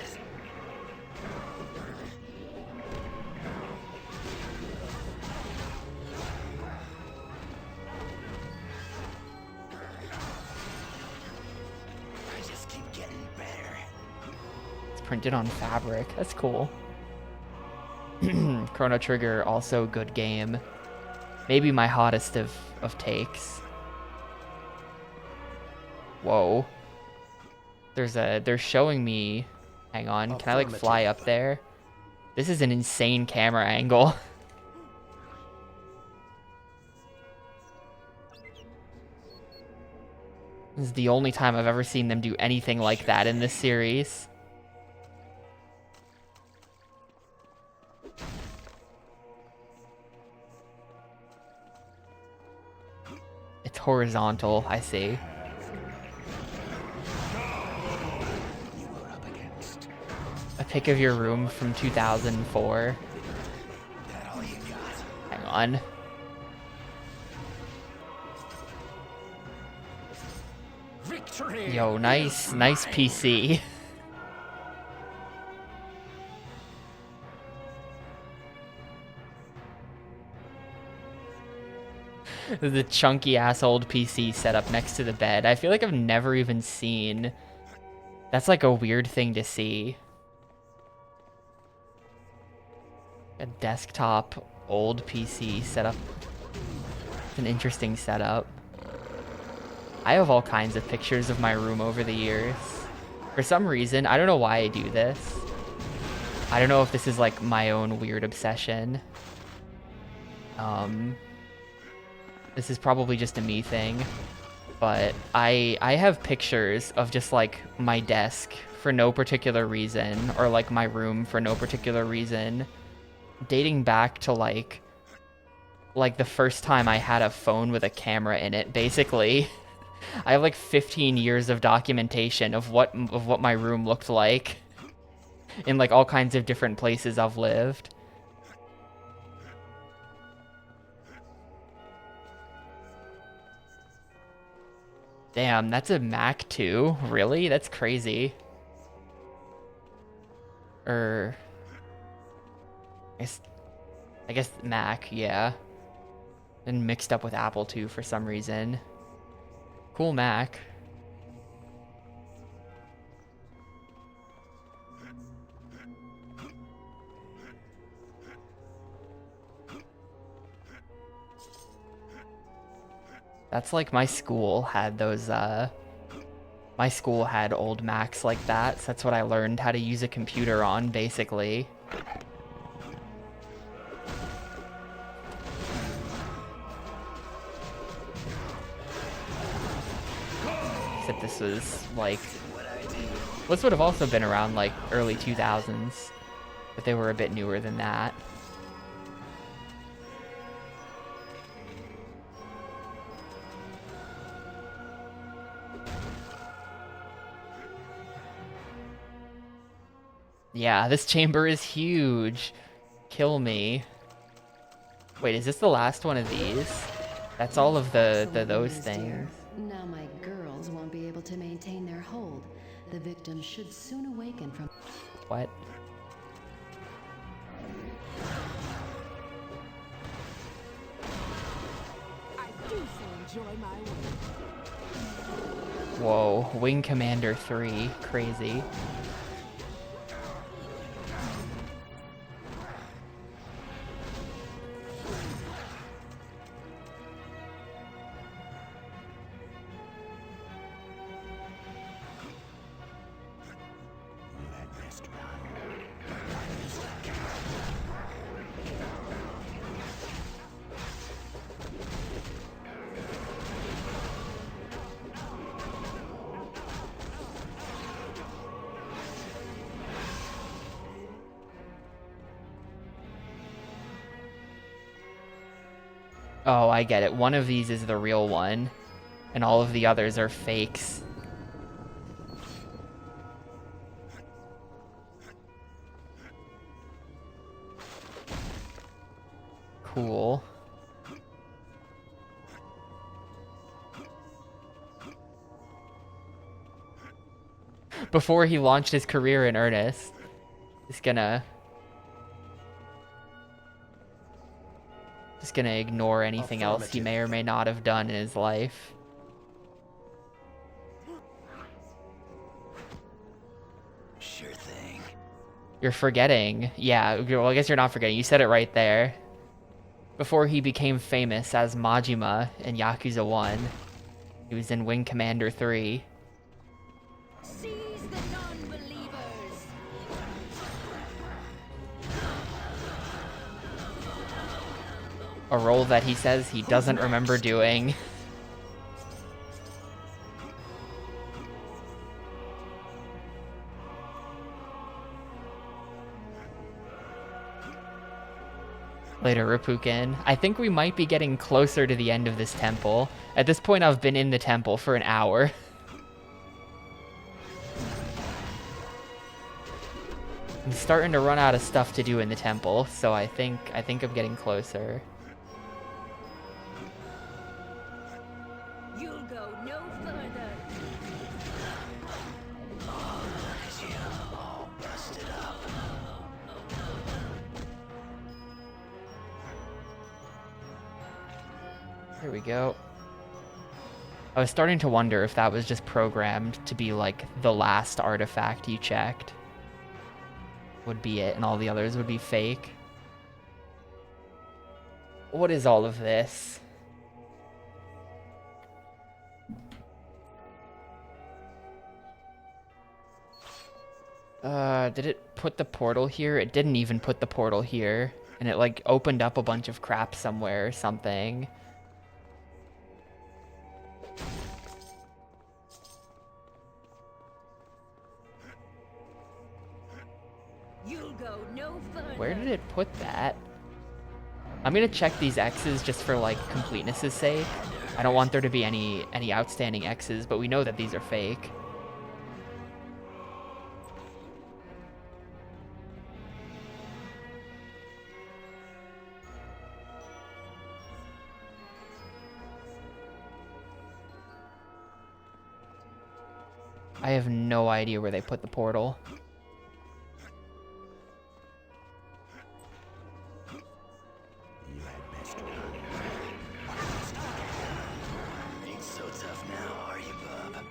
I just keep getting better. It's printed on fabric. That's cool. Chrono Trigger, also good game. Maybe my hottest of takes. Whoa. They're showing me... Hang on, can I like fly up there? This is an insane camera angle. This is the only time I've ever seen them do anything like that in this series. It's horizontal, I see. A pic of your room from 2004. Hang on. Victory! Yo, nice PC. The chunky ass old PC set up next to the bed. I feel like I've never even seen... That's like a weird thing to see. A desktop old PC setup. It's an interesting setup. I have all kinds of pictures of my room over the years. For some reason, I don't know why I do this. I don't know if this is like my own weird obsession. This is probably just a me thing, but I have pictures of just like my desk for no particular reason, or like my room for no particular reason, dating back to like the first time I had a phone with a camera in it, basically. I have like 15 years of documentation of what my room looked like in like all kinds of different places I've lived. Damn, that's a Mac too? Really? That's crazy. I guess Mac, yeah. And mixed up with Apple too for some reason. Cool Mac. That's like my school had those, my school had old Macs like that, so that's what I learned how to use a computer on, basically. Except this was, like... This would have also been around, like, early 2000s, but they were a bit newer than that. Yeah, this chamber is huge. Kill me. Wait, is this the last one of these? That's all of those things. Now my girls won't be able to maintain their hold. The victim should soon awaken from... What? I do so enjoy my work. Whoa, Wing Commander 3. Crazy. Oh, I get it. One of these is the real one, and all of the others are fakes. Cool. Before he launched his career in earnest, he's gonna ignore anything else he may or may not have done in his life. Sure thing. You're forgetting. Yeah, well, I guess you're not forgetting. You said it right there. Before he became famous as Majima in Yakuza 1, he was in Wing Commander 3. Seize the non-believers. A role that he says he doesn't remember doing. Later, Rapukin. I think we might be getting closer to the end of this temple. At this point, I've been in the temple for an hour. I'm starting to run out of stuff to do in the temple, so I think I'm getting closer. You'll go no further. All busted up. Here we go. I was starting to wonder if that was just programmed to be like the last artifact you checked. Would be it, and all the others would be fake. What is all of this? Did it put the portal here? It didn't even put the portal here. And it like opened up a bunch of crap somewhere or something. You'll go no further. Where did it put that? I'm gonna check these X's just for like completeness' sake. I don't want there to be any outstanding X's, but we know that these are fake. I have no idea where they put the portal. You had best run. Ain't so tough now, are you, bub?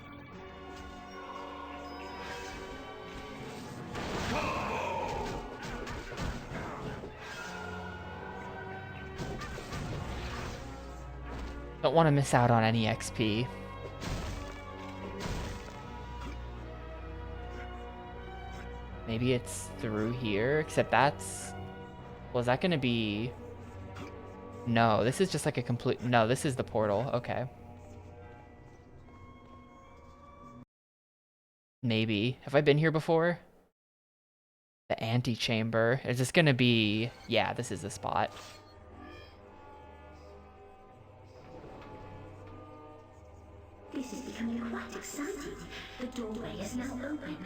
Don't want to miss out on any XP. Maybe it's through here, except that's... Well, is that going to be... No, this is just like a complete... No, this is the portal. Okay. Maybe. Have I been here before? The antechamber. Is this going to be... Yeah, this is the spot. This is becoming quite exciting. The doorway is now open.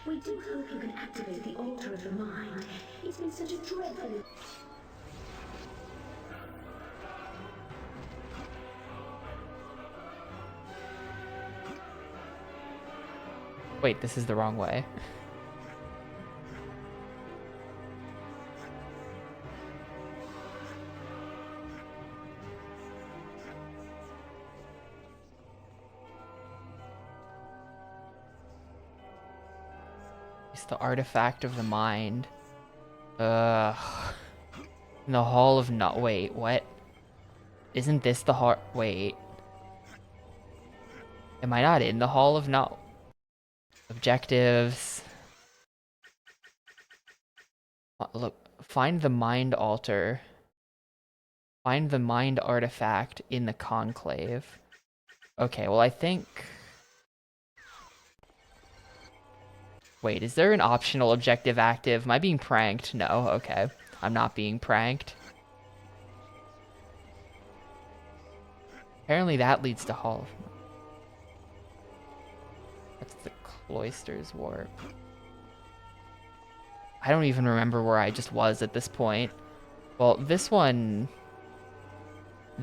We do hope you can activate the altar of the mind. It's been such a dreadful... Wait, this is the wrong way. It's the artifact of the mind. Ugh. In the Hall of Not. Wait, what? Isn't this the heart? Wait. Am I not in the Hall of Not? Objectives. Look, find the mind altar. Find the mind artifact in the conclave. Okay, well I think... Wait, is there an optional objective active? Am I being pranked? No, okay. I'm not being pranked. Apparently that leads to Hall of... That's the Cloister's Warp. I don't even remember where I just was at this point. Well, this one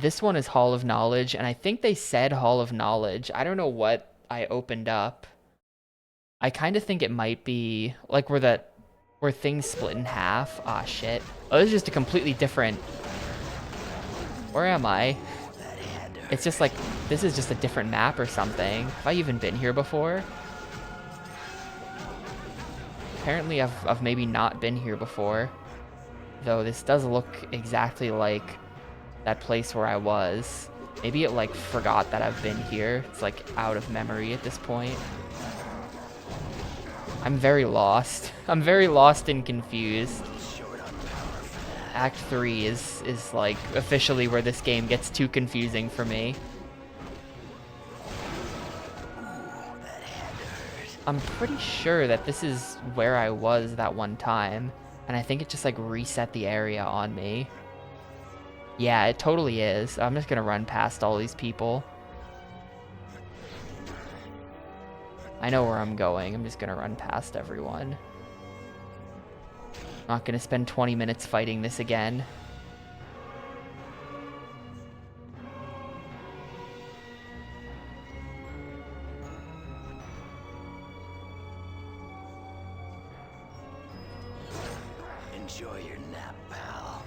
is Hall of Knowledge, and I think they said Hall of Knowledge. I don't know what I opened up. I kind of think it might be like where things split in half. Ah, shit. Oh, this is just a completely different... Where am I? It's just like, this is just a different map or something. Have I even been here before? Apparently I've maybe not been here before. Though this does look exactly like that place where I was. Maybe it like forgot that I've been here. It's like out of memory at this point. I'm very lost. I'm very lost and confused. Act 3 is like officially where this game gets too confusing for me. I'm pretty sure that this is where I was that one time, and I think it just like reset the area on me. Yeah, it totally is. I'm just gonna run past all these people. I know where I'm going. I'm just gonna run past everyone. Not gonna spend 20 minutes fighting this again. Enjoy your nap, pal.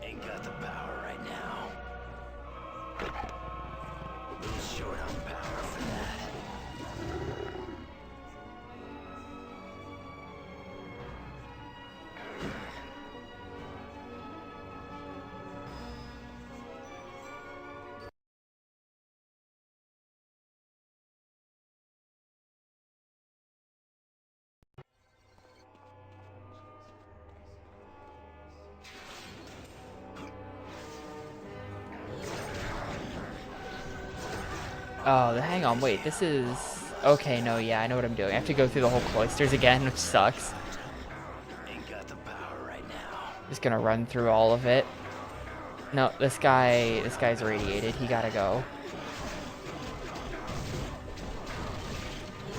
Ain't got the power right now. Little short on power for that. Oh, hang on, wait, this is... Okay, no, yeah, I know what I'm doing. I have to go through the whole cloisters again, which sucks. Ain't got the power right now. Just gonna run through all of it. No, this guy's radiated. He gotta go.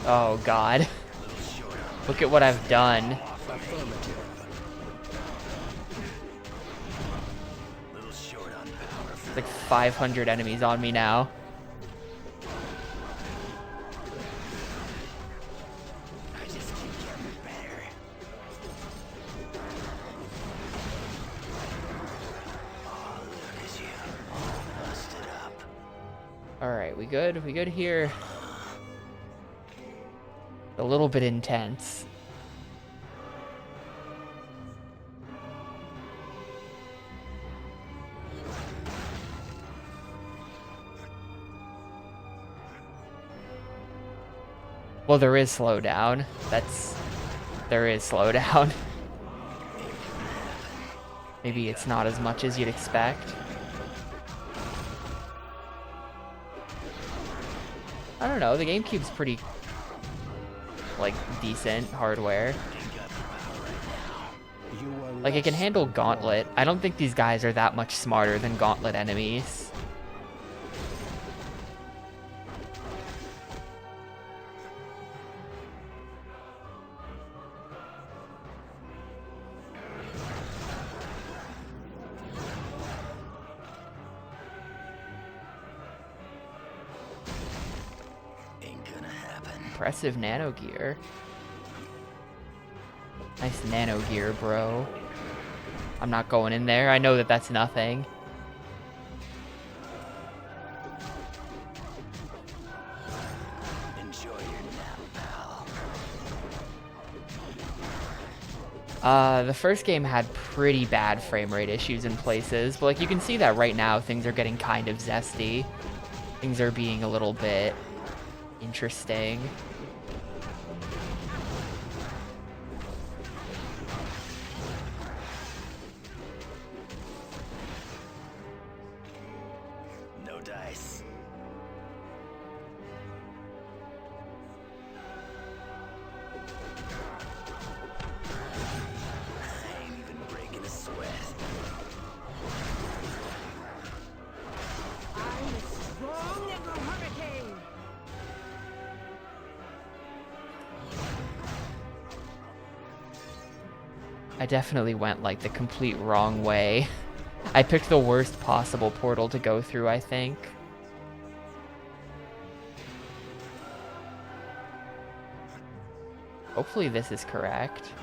Oh, God. Look at what I've done. Little short on power for Like 500 enemies on me now. I just keep getting better. Oh, look at you, all busted up. Alright, we good? We good here? A little bit intense. Well, there is slowdown. There is slowdown. Maybe it's not as much as you'd expect. I don't know, the Gamecube's pretty, like, decent hardware. Like, it can handle Gauntlet. I don't think these guys are that much smarter than Gauntlet enemies. Impressive nano gear. Nice nano gear, bro. I'm not going in there. I know that that's nothing. Enjoy your nap, pal. The first game had pretty bad frame rate issues in places, but like you can see that right now things are getting kind of zesty. Things are being a little bit interesting. No dice. I ain't even breaking a sweat. I'm as strong as a hurricane. I definitely went like the complete wrong way. I picked the worst possible portal to go through, I think. Hopefully this is correct.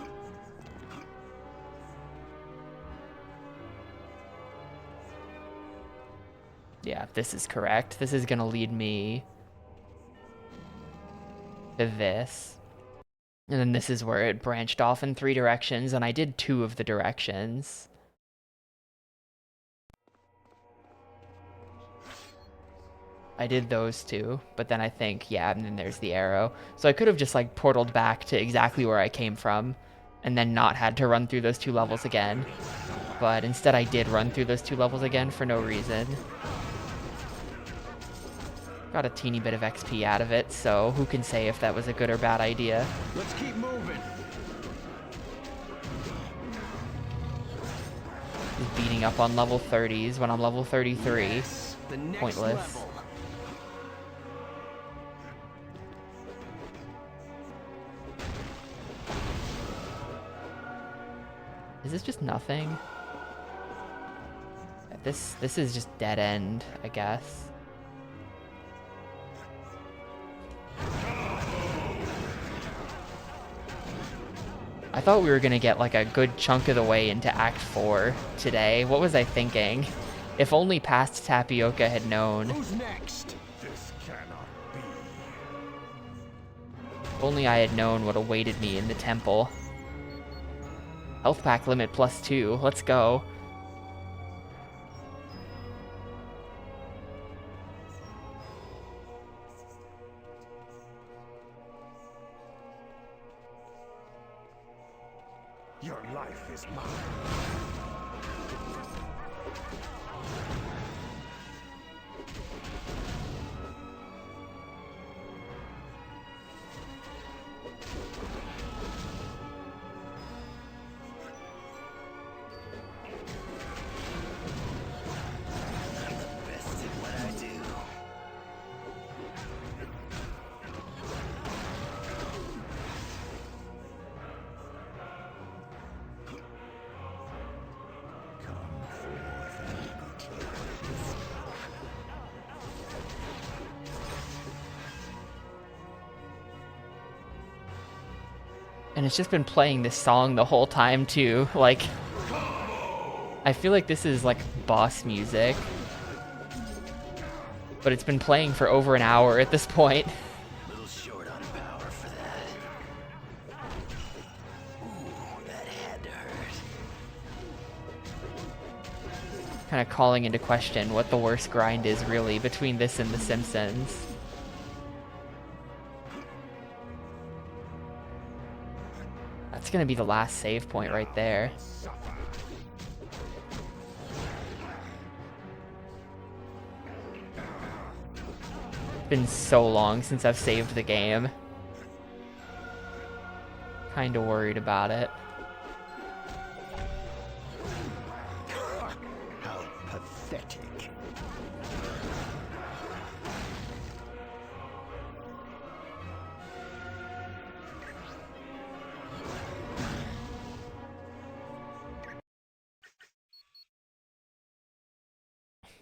Yeah, this is correct. This is gonna lead me to this. And then this is where it branched off in 3 directions, and I did 2 of the directions. I did those 2, but then I think, yeah, and then there's the arrow. So I could have just like portaled back to exactly where I came from, and then not had to run through those 2 levels again. But instead I did run through those 2 levels again for no reason. Got a teeny bit of XP out of it, so who can say if that was a good or bad idea? Let's keep moving. Just beating up on level 30s when I'm level 33. Yes, the next Pointless. level. Is this just nothing? This is just dead end, I guess. I thought we were gonna get like a good chunk of the way into Act 4 today. What was I thinking? If only past Tapioca had known. Who's next? This cannot be. If only I had known what awaited me in the temple. Health pack limit +2. Let's go. Your life is mine. And it's just been playing this song the whole time too. Like, I feel like this is like boss music. But it's been playing for over an hour at this point. A little short on power for that. Ooh, that had to hurt. Kind of calling into question what the worst grind is really between this and The Simpsons. That's gonna be the last save point right there. Been so long since I've saved the game. Kinda worried about it. How pathetic.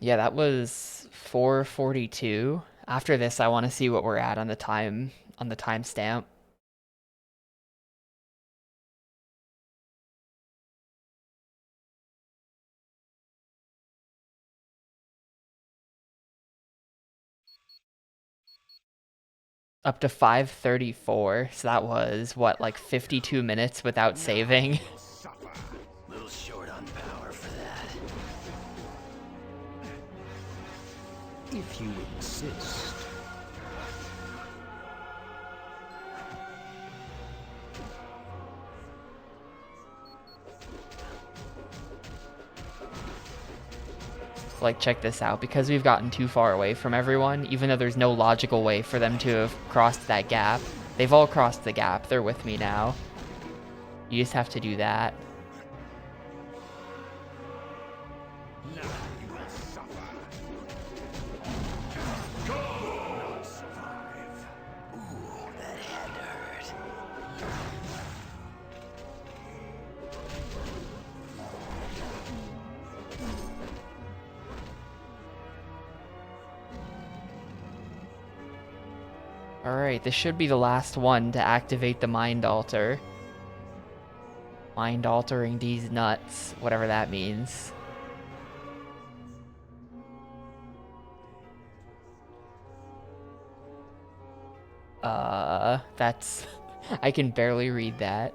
Yeah, that was 4:42. After this, I want to see what we're at on the timestamp. Up to 5:34. So that was what, like 52 minutes without saving. Little short on power for that. If you insist. Like, check this out. Because we've gotten too far away from everyone, even though there's no logical way for them to have crossed that gap, they've all crossed the gap. They're with me now. You just have to do that. Now you will suffer. Not survive. Ooh, that had to hurt. Alright, this should be the last one to activate the Mind Altar. Mind altering these nuts, whatever that means. That's... I can barely read that.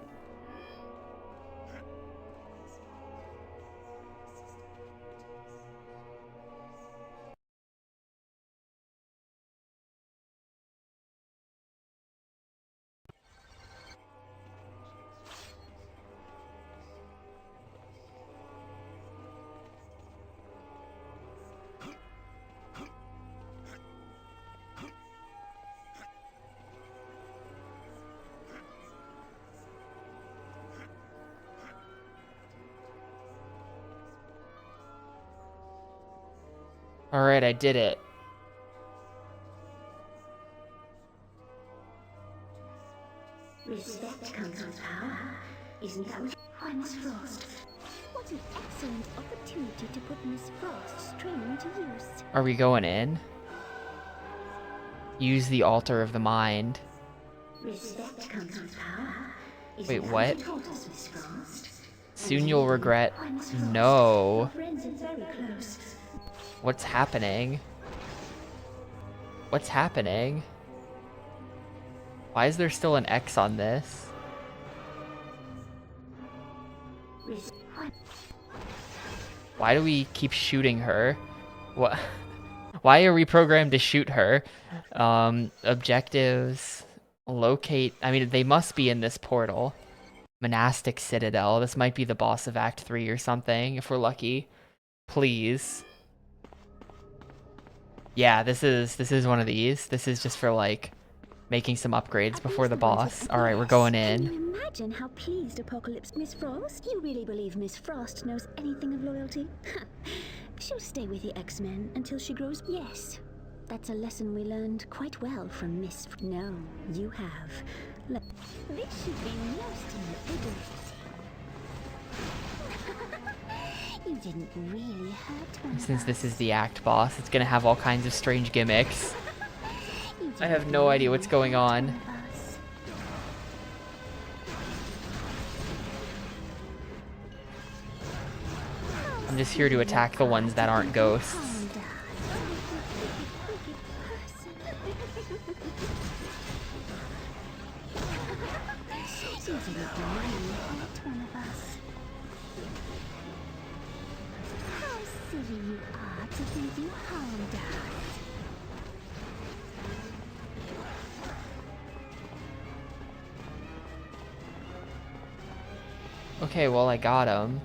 Alright, I did it. Respect comes with power. Isn't that what... Why, Miss Frost? What an excellent opportunity to put Miss Frost's training to use. Are we going in? Use the altar of the mind. Respect comes with power. Wait, what? You told us, Miss Frost? Soon you'll regret... Why, Miss Frost? No. Your friends are very close. What's happening? What's happening? Why is there still an X on this? Why do we keep shooting her? What? Why are we programmed to shoot her? Objectives. Locate. I mean, they must be in this portal. Monastic Citadel. This might be the boss of Act 3 or something, if we're lucky. Please. Yeah, this is one of these. This is just for, like, making some upgrades before the boss. Alright, we're going in. Can you imagine how pleased Apocalypse... Miss Frost? You really believe Miss Frost knows anything of loyalty? She'll stay with the X-Men until she grows... Yes, that's a lesson we learned quite well from Miss... No, you have. This should be lost in the figures. You didn't really hurt one. Since this is the act boss, it's gonna have all kinds of strange gimmicks. I have no idea what's going on. I'm just here to attack the ones that aren't ghosts. Okay, well, I got him.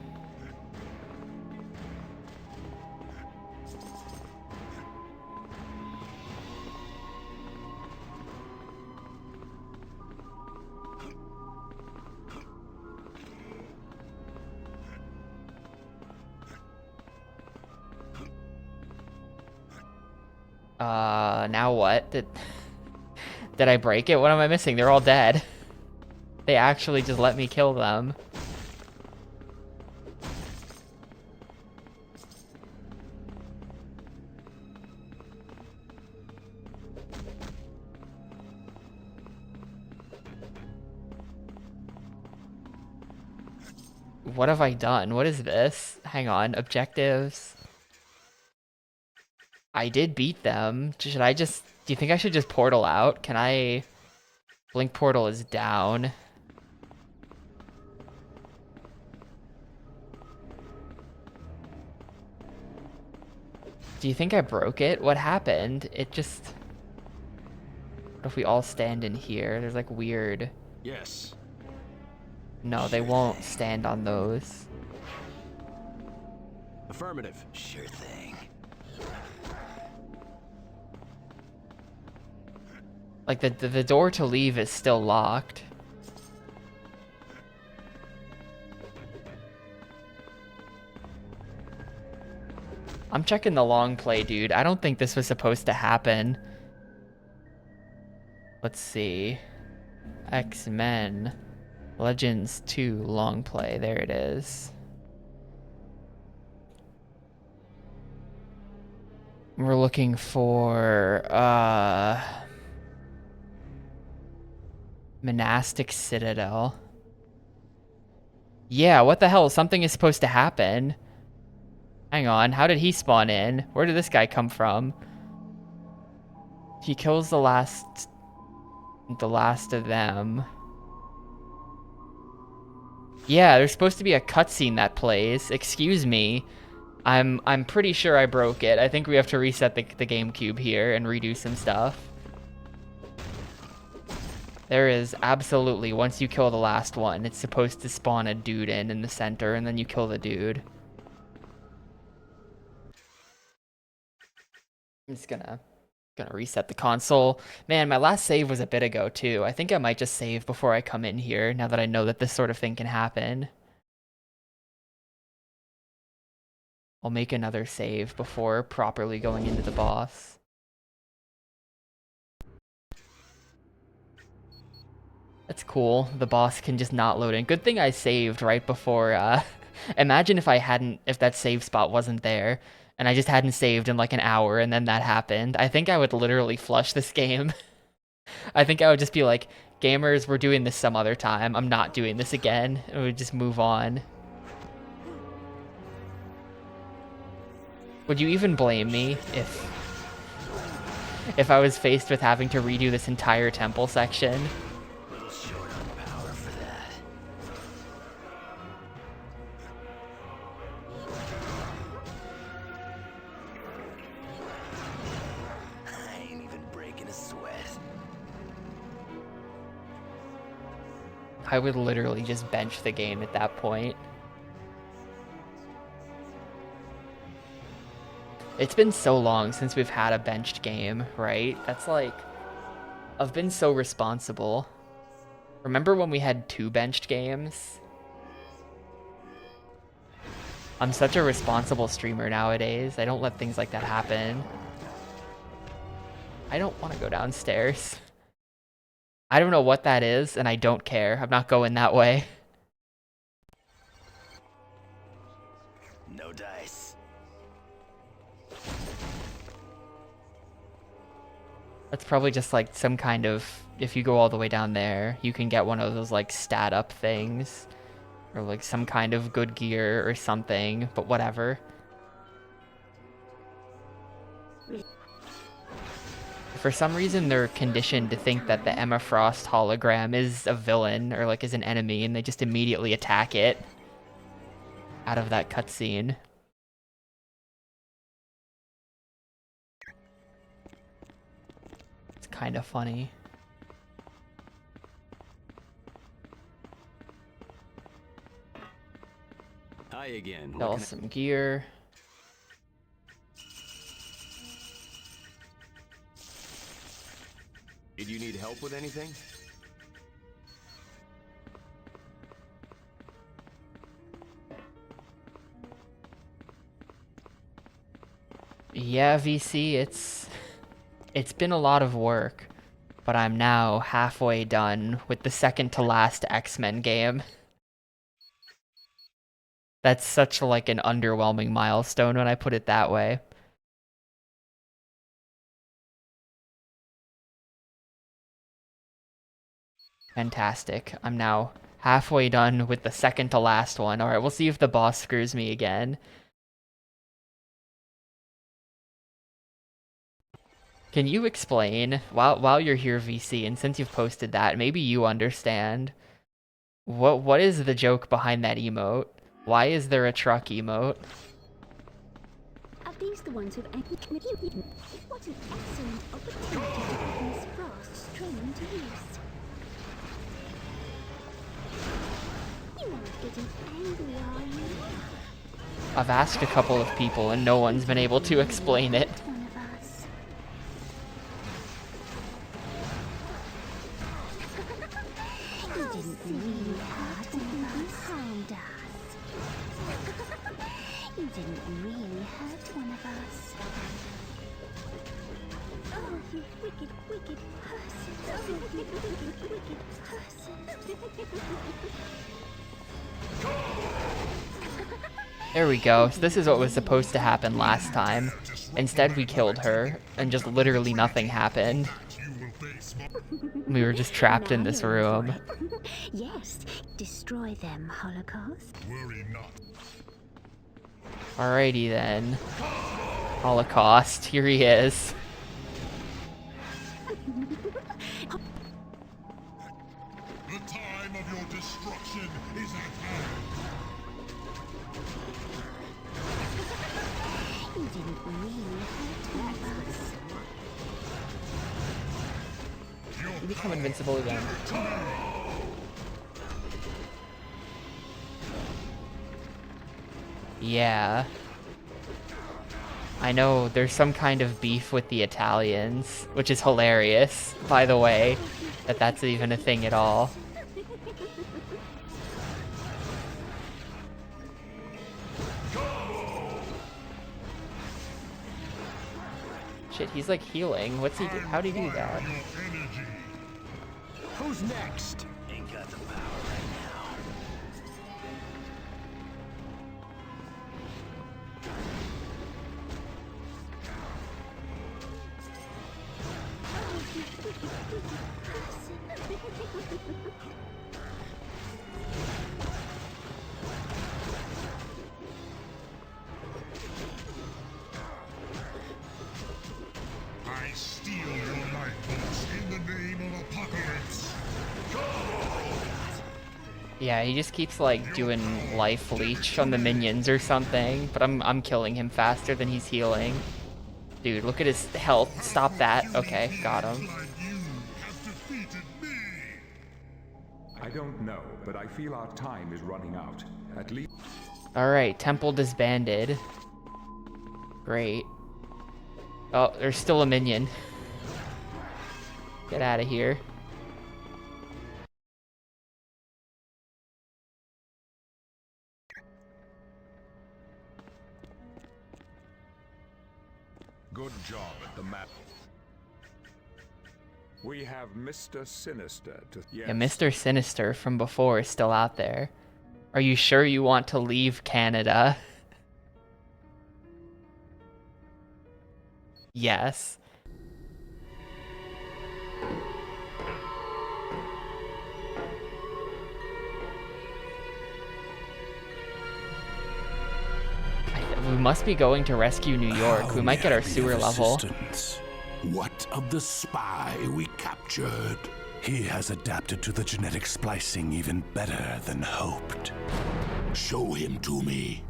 Now what? Did I break it? What am I missing? They're all dead. They actually just let me kill them. What have I done? What is this? Hang on, objectives. I did beat them. Should I just... Do you think I should just portal out? Can I... Blink portal is down. Do you think I broke it? What happened? It just... What if we all stand in here? There's like weird... Yes. No, they won't stand on those. Affirmative. Sure thing. Like, the door to leave is still locked. I'm checking the long play, dude. I don't think this was supposed to happen. Let's see. X-Men. Legends 2 long play. There it is. We're looking for, Monastic Citadel. Yeah, what the hell? Something is supposed to happen. Hang on, how did he spawn in? Where did this guy come from? He kills the last of them. Yeah, there's supposed to be a cutscene that plays. Excuse me. I'm pretty sure I broke it. I think we have to reset the GameCube here and redo some stuff. There is absolutely, once you kill the last one, it's supposed to spawn a dude in the center, and then you kill the dude. I'm just gonna reset the console. Man, my last save was a bit ago too. I think I might just save before I come in here, now that I know that this sort of thing can happen. I'll make another save before properly going into the boss. That's cool. The boss can just not load in. Good thing I saved right before, imagine if that save spot wasn't there, and I just hadn't saved in like an hour, and then that happened. I think I would literally flush this game. I think I would just be like, gamers, we're doing this some other time. I'm not doing this again. And we'd just move on. Would you even blame me if I was faced with having to redo this entire temple section? I would literally just bench the game at that point. It's been so long since we've had a benched game, right? That's like... I've been so responsible. Remember when we had 2 benched games? I'm such a responsible streamer nowadays. I don't let things like that happen. I don't want to go downstairs. I don't know what that is, and I don't care. I'm not going that way. No dice. That's probably just like some kind of... If you go all the way down there, you can get one of those like stat up things. Or like some kind of good gear or something, but whatever. For some reason, they're conditioned to think that the Emma Frost hologram is a villain or like is an enemy, and they just immediately attack it out of that cutscene. It's kind of funny. Hi again. Sell some gear. Did you need help with anything? Yeah, VC, it's been a lot of work, but I'm now halfway done with the second to last X-Men game. That's such like an underwhelming milestone when I put it that way. Fantastic. I'm now halfway done with the second to last one. Alright, we'll see if the boss screws me again. Can you explain, while you're here, VC, and since you've posted that, maybe you understand, what is the joke behind that emote? Why is there a truck emote? Are these the ones who've anchored with you? What an excellent opportunity to put Miss Frost's training to use. You aren't getting angry, are you? I've asked a couple of people and no one's been able to explain it. One of us. You didn't really hurt us. Harmed us. You didn't really hurt one of us. Oh, you wicked, wicked person. Oh, you wicked, wicked person. There we go. So this is what was supposed to happen last time. Instead, we killed her, and just literally nothing happened. We were just trapped in this room. Yes, destroy them, Holocaust. Worry not. Alrighty then. Holocaust, here he is. The time of your destruction is at hand. You didn't really hurt one of us. You become invincible again. Yeah. I know there's some kind of beef with the Italians, which is hilarious, by the way, that that's even a thing at all. Shit, he's like healing. What's he do? How'd he do that? Who's next? Ain't got the power right now. I steal your lifebelts in the name of Apocalypse. Yeah, he just keeps like doing life leech on the minions or something, but I'm killing him faster than he's healing. Dude, look at his health. Stop that. Okay, got him. I don't know, but I feel our time is running out. At least. Alright, temple disbanded. Great. Oh, there's still a minion. Get out of here. Good job at the map. We have Mr. Sinister to... Yes. Yeah, Mr. Sinister from before is still out there. Are you sure you want to leave Canada? Yes. We must be going to rescue New York. We might get our sewer level. What of the spy we captured? He has adapted to the genetic splicing even better than hoped. Show him to me.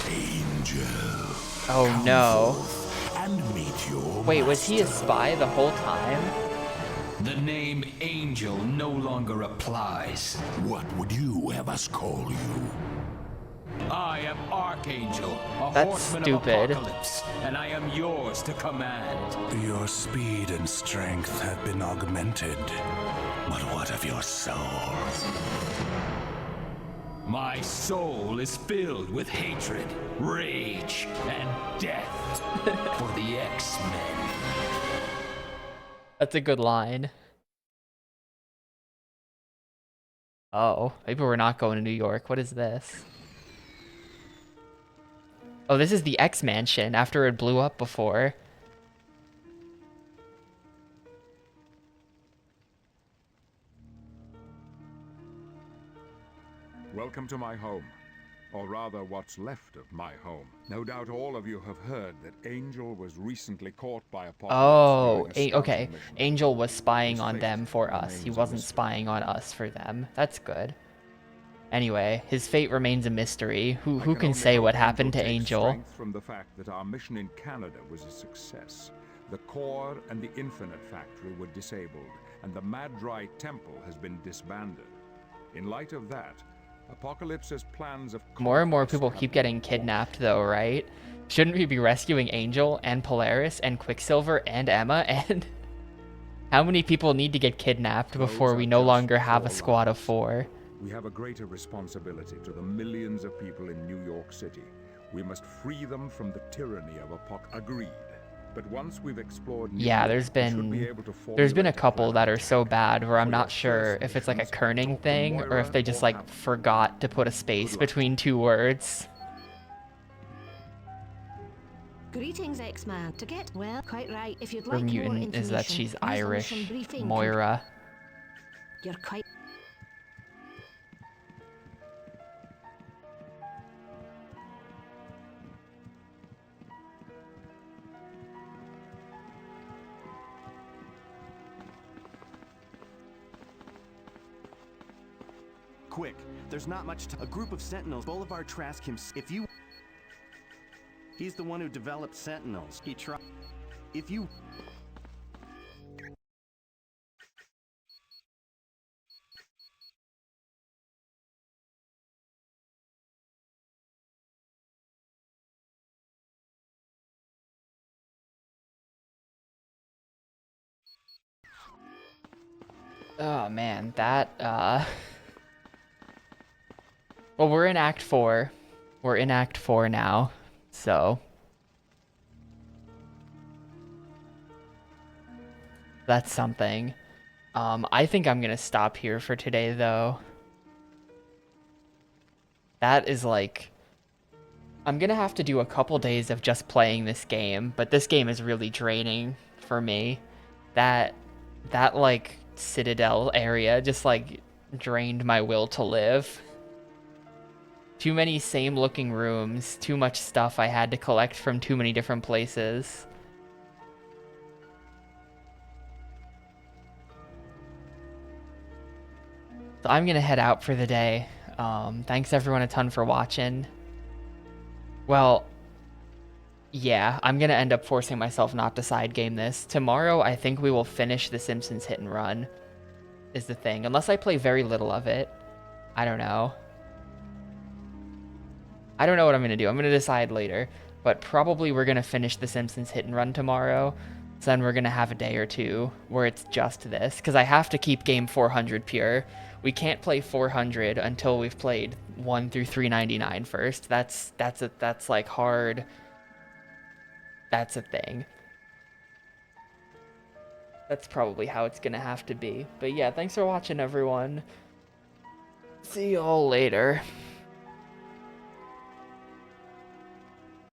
Angel. Oh no. And meet your Wait, was he a spy the whole time? The name Angel no longer applies. What would you have us call you? I am Archangel, a That's horseman stupid. of apocalypse, and I am yours to command. Your speed and strength have been augmented. But what of your soul? My soul is filled with hatred, rage, and death for the X-Men. That's a good line. Oh, maybe we're not going to New York. What is this? Oh, this is the X-Mansion after it blew up before. Welcome to my home. Or rather, what's left of my home. No doubt all of you have heard that Angel was recently caught by Apocalypse. Oh, during a okay. scouting mission. Angel was spying His on fate them for us. He remains a wasn't mystery. spying on us for them. That's good. Anyway, his fate remains a mystery. Who I can only say hope what happened to takes Angel? strength from the fact that our mission in Canada was a success. The core and the Infinite Factory were disabled, and the Mad-Dry Temple has been disbanded. In light of that, Apocalypse's plans of More and more conquest people have keep been getting kidnapped though, right? Shouldn't we be rescuing Angel and Polaris and Quicksilver and Emma and... How many people need to get kidnapped before Those we are no just longer have a 4 squad of lives. 4? We have a greater responsibility to the millions of people in New York City. We must free them from the tyranny of Agreed. But once we've explored New Yeah, York, there's we should be been able to there's been a formulate couple plan that of are so bad where I'm For not your sure first if it's like a missions, kerning talk to thing or if they Moira just or like Hammond. forgot to put a space luck. between 2 words. Greetings, X-Man. To get, well, quite right. If you'd Her like more mutant is that information, she's use on Irish. some briefing Moira. You're quite... Quick, there's not much a group of Sentinels. Boulevard Trask if you... He's the one who developed Sentinels. He tried... If you... Oh man, that well, we're in Act 4. We're in Act 4 now, so that's something. I think I'm gonna stop here for today, though. That is like... I'm gonna have to do a couple days of just playing this game, but this game is really draining for me. That like Citadel area just like drained my will to live. Too many same looking rooms, too much stuff I had to collect from too many different places. So I'm gonna head out for the day. Thanks everyone a ton for watching. Well, yeah, I'm gonna end up forcing myself not to side game this. Tomorrow, I think we will finish The Simpsons Hit and Run, is the thing. Unless I play very little of it. I don't know. I don't know what I'm gonna do. I'm gonna decide later. But probably we're gonna finish The Simpsons Hit and Run tomorrow. So then we're gonna have a day or two where it's just this. Because I have to keep game 400 pure. We can't play 400 until we've played 1 through 399 first. That's like hard. That's a thing. That's probably how it's gonna have to be. But yeah, thanks for watching, everyone. See y'all later.